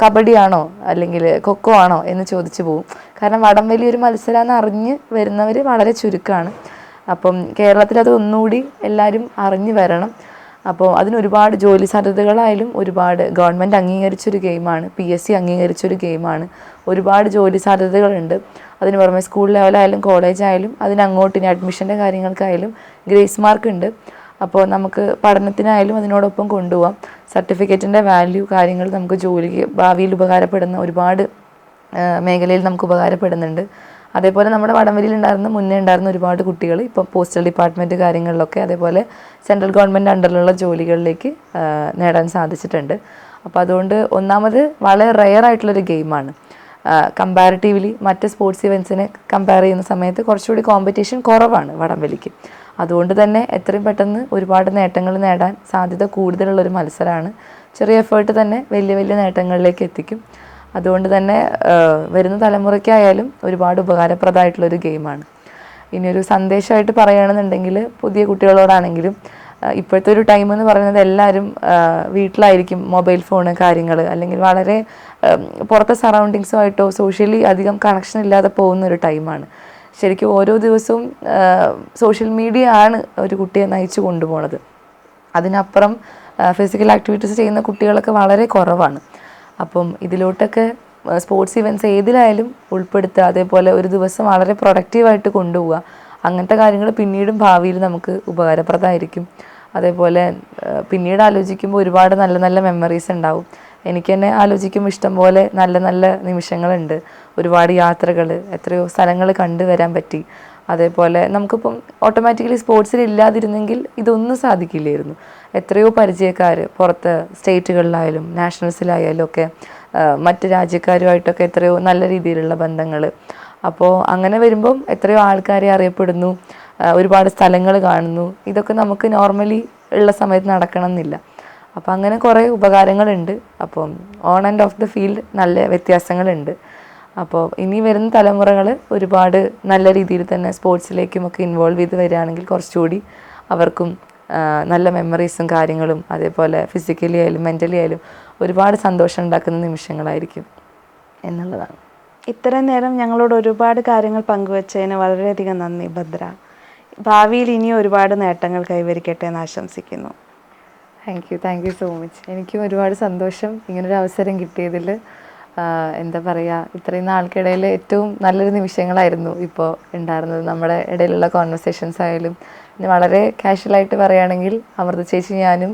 കബഡിയാണോ അല്ലെങ്കിൽ കൊക്കോ ആണോ എന്ന് ചോദിച്ചു പോകും. കാരണം വടംവലി ഒരു മത്സരമെന്ന് അറിഞ്ഞ് വരുന്നവർ വളരെ ചുരുക്കമാണ്. അപ്പം കേരളത്തിൽ അത് ഒന്നുകൂടി എല്ലാവരും അറിഞ്ഞു വരണം. അപ്പോൾ അതിനൊരുപാട് ജോലി സാധ്യതകളായാലും ഒരുപാട് ഗവൺമെൻറ് അംഗീകരിച്ചൊരു ഗെയിമാണ്, PSC അംഗീകരിച്ചൊരു ഗെയിമാണ്. ഒരുപാട് ജോലി സാധ്യതകളുണ്ട്. അതിന് പുറമെ സ്കൂൾ ലെവലായാലും കോളേജായാലും അതിനങ്ങോട്ട് ഇനി അഡ്മിഷൻ്റെ കാര്യങ്ങൾക്കായാലും ഗ്രേസ് മാർക്ക് ഉണ്ട്. അപ്പോൾ നമുക്ക് പഠനത്തിനായാലും അതിനോടൊപ്പം കൊണ്ടുപോകാം. സർട്ടിഫിക്കറ്റിൻ്റെ വാല്യൂ കാര്യങ്ങൾ നമുക്ക് ജോലിക്ക് ഭാവിയിൽ ഉപകാരപ്പെടുന്ന ഒരുപാട് മേഖലയിൽ നമുക്ക് ഉപകാരപ്പെടുന്നുണ്ട്. അതേപോലെ നമ്മുടെ വടംവലിയിൽ മുന്നേ ഉണ്ടായിരുന്ന ഒരുപാട് കുട്ടികൾ ഇപ്പം പോസ്റ്റൽ ഡിപ്പാർട്ട്മെൻറ്റ് കാര്യങ്ങളിലൊക്കെ അതേപോലെ സെൻട്രൽ ഗവൺമെൻറ് അണ്ടറിലുള്ള ജോലികളിലേക്ക് നേടാൻ സാധിച്ചിട്ടുണ്ട്. അപ്പോൾ അതുകൊണ്ട് ഒന്നാമത് വളരെ റെയർ ആയിട്ടുള്ളൊരു ഗെയിമാണ്. കമ്പാരിറ്റീവ്ലി മറ്റ് സ്പോർട്സ് ഇവൻറ്റ്സിനെ കമ്പയർ ചെയ്യുന്ന സമയത്ത് കുറച്ചുകൂടി കോമ്പറ്റീഷൻ കുറവാണ് വടംവലിക്ക്. അതുകൊണ്ട് തന്നെ എത്രയും പെട്ടെന്ന് ഒരുപാട് നേട്ടങ്ങൾ നേടാൻ സാധ്യത കൂടുതലുള്ളൊരു മത്സരമാണ്. ചെറിയ എഫേർട്ട് തന്നെ വലിയ വലിയ നേട്ടങ്ങളിലേക്ക് എത്തിക്കും. അതുകൊണ്ട് തന്നെ വരുന്ന തലമുറയ്ക്കായാലും ഒരുപാട് ഉപകാരപ്രദമായിട്ടുള്ളൊരു ഗെയിമാണ്. ഇനിയൊരു സന്ദേശമായിട്ട് പറയുകയാണെന്നുണ്ടെങ്കിൽ പുതിയ കുട്ടികളോടാണെങ്കിലും ഇപ്പോഴത്തെ ഒരു ടൈം എന്ന് പറയുന്നത് എല്ലാവരും വീട്ടിലായിരിക്കും, മൊബൈൽ ഫോണ് കാര്യങ്ങൾ അല്ലെങ്കിൽ വളരെ പുറത്തെ സറൗണ്ടിങ്സുമായിട്ടോ സോഷ്യലി അധികം കണക്ഷൻ ഇല്ലാതെ പോകുന്നൊരു ടൈമാണ്. ശരിക്കും ഓരോ ദിവസവും സോഷ്യൽ മീഡിയ ആണ് ഒരു കുട്ടിയെ നയിച്ചു കൊണ്ടുപോകുന്നത്. അതിനപ്പുറം ഫിസിക്കൽ ആക്ടിവിറ്റീസ് ചെയ്യുന്ന കുട്ടികളൊക്കെ വളരെ കുറവാണ്. അപ്പം ഇതിലോട്ടൊക്കെ സ്പോർട്സ് ഇവൻറ്റ്സ് ഏതിലായാലും ഉൾപ്പെടുത്തുക, അതേപോലെ ഒരു ദിവസം വളരെ പ്രൊഡക്റ്റീവായിട്ട് കൊണ്ടുപോവുക. അങ്ങനത്തെ കാര്യങ്ങൾ പിന്നീടും ഭാവിയിൽ നമുക്ക് ഉപകാരപ്രദമായിരിക്കും. അതേപോലെ പിന്നീട് ആലോചിക്കുമ്പോൾ ഒരുപാട് നല്ല നല്ല മെമ്മറീസ് ഉണ്ടാവും. എനിക്ക് തന്നെ ആലോചിക്കുമ്പോൾ ഇഷ്ടംപോലെ നല്ല നല്ല നിമിഷങ്ങളുണ്ട്. ഒരുപാട് യാത്രകൾ, എത്രയോ സ്ഥലങ്ങൾ കണ്ടുവരാൻ പറ്റി. അതേപോലെ നമുക്കിപ്പം ഓട്ടോമാറ്റിക്കലി സ്പോർട്സിൽ ഇല്ലാതിരുന്നെങ്കിൽ ഇതൊന്നും സാധിക്കില്ലായിരുന്നു. എത്രയോ പരിചയക്കാർ പുറത്ത് സ്റ്റേറ്റുകളിലായാലും നാഷണൽസിലായാലും ഒക്കെ മറ്റ് രാജ്യക്കാരുമായിട്ടൊക്കെ എത്രയോ നല്ല രീതിയിലുള്ള ബന്ധങ്ങൾ. അപ്പോൾ അങ്ങനെ വരുമ്പം എത്രയോ ആൾക്കാരെ അറിയപ്പെടുന്നു, ഒരുപാട് സ്ഥലങ്ങൾ കാണുന്നു. ഇതൊക്കെ നമുക്ക് നോർമലി ഉള്ള സമയത്ത് നടക്കണം എന്നില്ല. അപ്പോൾ അങ്ങനെ കുറേ ഉപകാരങ്ങളുണ്ട്. അപ്പം on and of the field നല്ല വ്യത്യാസങ്ങളുണ്ട്. അപ്പോൾ ഇനി വരുന്ന തലമുറകൾ ഒരുപാട് നല്ല രീതിയിൽ തന്നെ സ്പോർട്സിലേക്കുമൊക്കെ ഇൻവോൾവ് ചെയ്ത് വരികയാണെങ്കിൽ കുറച്ചുകൂടി അവർക്കും നല്ല മെമ്മറീസും കാര്യങ്ങളും അതേപോലെ ഫിസിക്കലി ആയാലും മെൻ്റലി ആയാലും ഒരുപാട് സന്തോഷം ഉണ്ടാക്കുന്ന നിമിഷങ്ങളായിരിക്കും എന്നുള്ളതാണ്. ഇത്രയും നേരം ഞങ്ങളോട് ഒരുപാട് കാര്യങ്ങൾ പങ്കുവച്ചതിന് വളരെയധികം നന്ദി ഭദ്ര. ഭാവിയിൽ ഇനിയും ഒരുപാട് നേട്ടങ്ങൾ കൈവരിക്കട്ടെ എന്ന് ആശംസിക്കുന്നു. Thank you so much. എനിക്കും ഒരുപാട് സന്തോഷം ഇങ്ങനൊരു അവസരം കിട്ടിയതിൽ. എന്താ പറയുക, ഇത്രയും നാൾക്കിടയിൽ ഏറ്റവും നല്ലൊരു നിമിഷങ്ങളായിരുന്നു ഇപ്പോൾ ഉണ്ടായിരുന്നത്. നമ്മുടെ ഇടയിലുള്ള കോൺവെർസേഷൻസ് ആയാലും പിന്നെ വളരെ കാഷ്വലായിട്ട് പറയുകയാണെങ്കിൽ അമൃത ചേച്ചി ഞാനും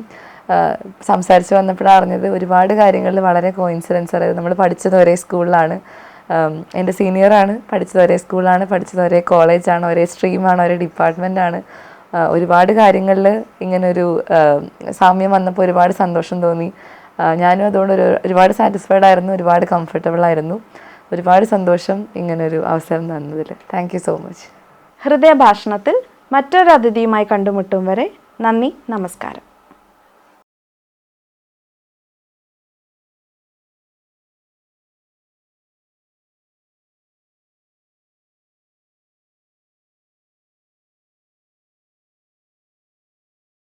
സംസാരിച്ച് വന്നപ്പോഴാണ് അറിഞ്ഞത് ഒരുപാട് കാര്യങ്ങളിൽ വളരെ കോയിൻസിഡൻസ്. അതായത് നമ്മൾ പഠിച്ചത് ഒരേ സ്കൂളിലാണ്, എൻ്റെ സീനിയറാണ്, പഠിച്ചത് ഒരേ സ്കൂളാണ്, പഠിച്ചത് ഒരേ കോളേജാണ്, ഒരേ സ്ട്രീമാണ്, ഒരേ ഡിപ്പാർട്ട്മെൻറ്റാണ്. ഒരുപാട് കാര്യങ്ങളിൽ ഇങ്ങനൊരു സാമ്യം വന്നപ്പോൾ ഒരുപാട് സന്തോഷം തോന്നി. ഞാനും അതുകൊണ്ട് ഒരുപാട് സാറ്റിസ്ഫൈഡ് ആയിരുന്നു, ഒരുപാട് കംഫർട്ടബിൾ ആയിരുന്നു. ഒരുപാട് സന്തോഷം ഇങ്ങനൊരു അവസരം തന്നതിൽ. Thank you so much. ഹൃദയഭാഷണത്തിൽ മറ്റൊരു അതിഥിയുമായി കണ്ടുമുട്ടും വരെ നന്ദി, നമസ്കാരം.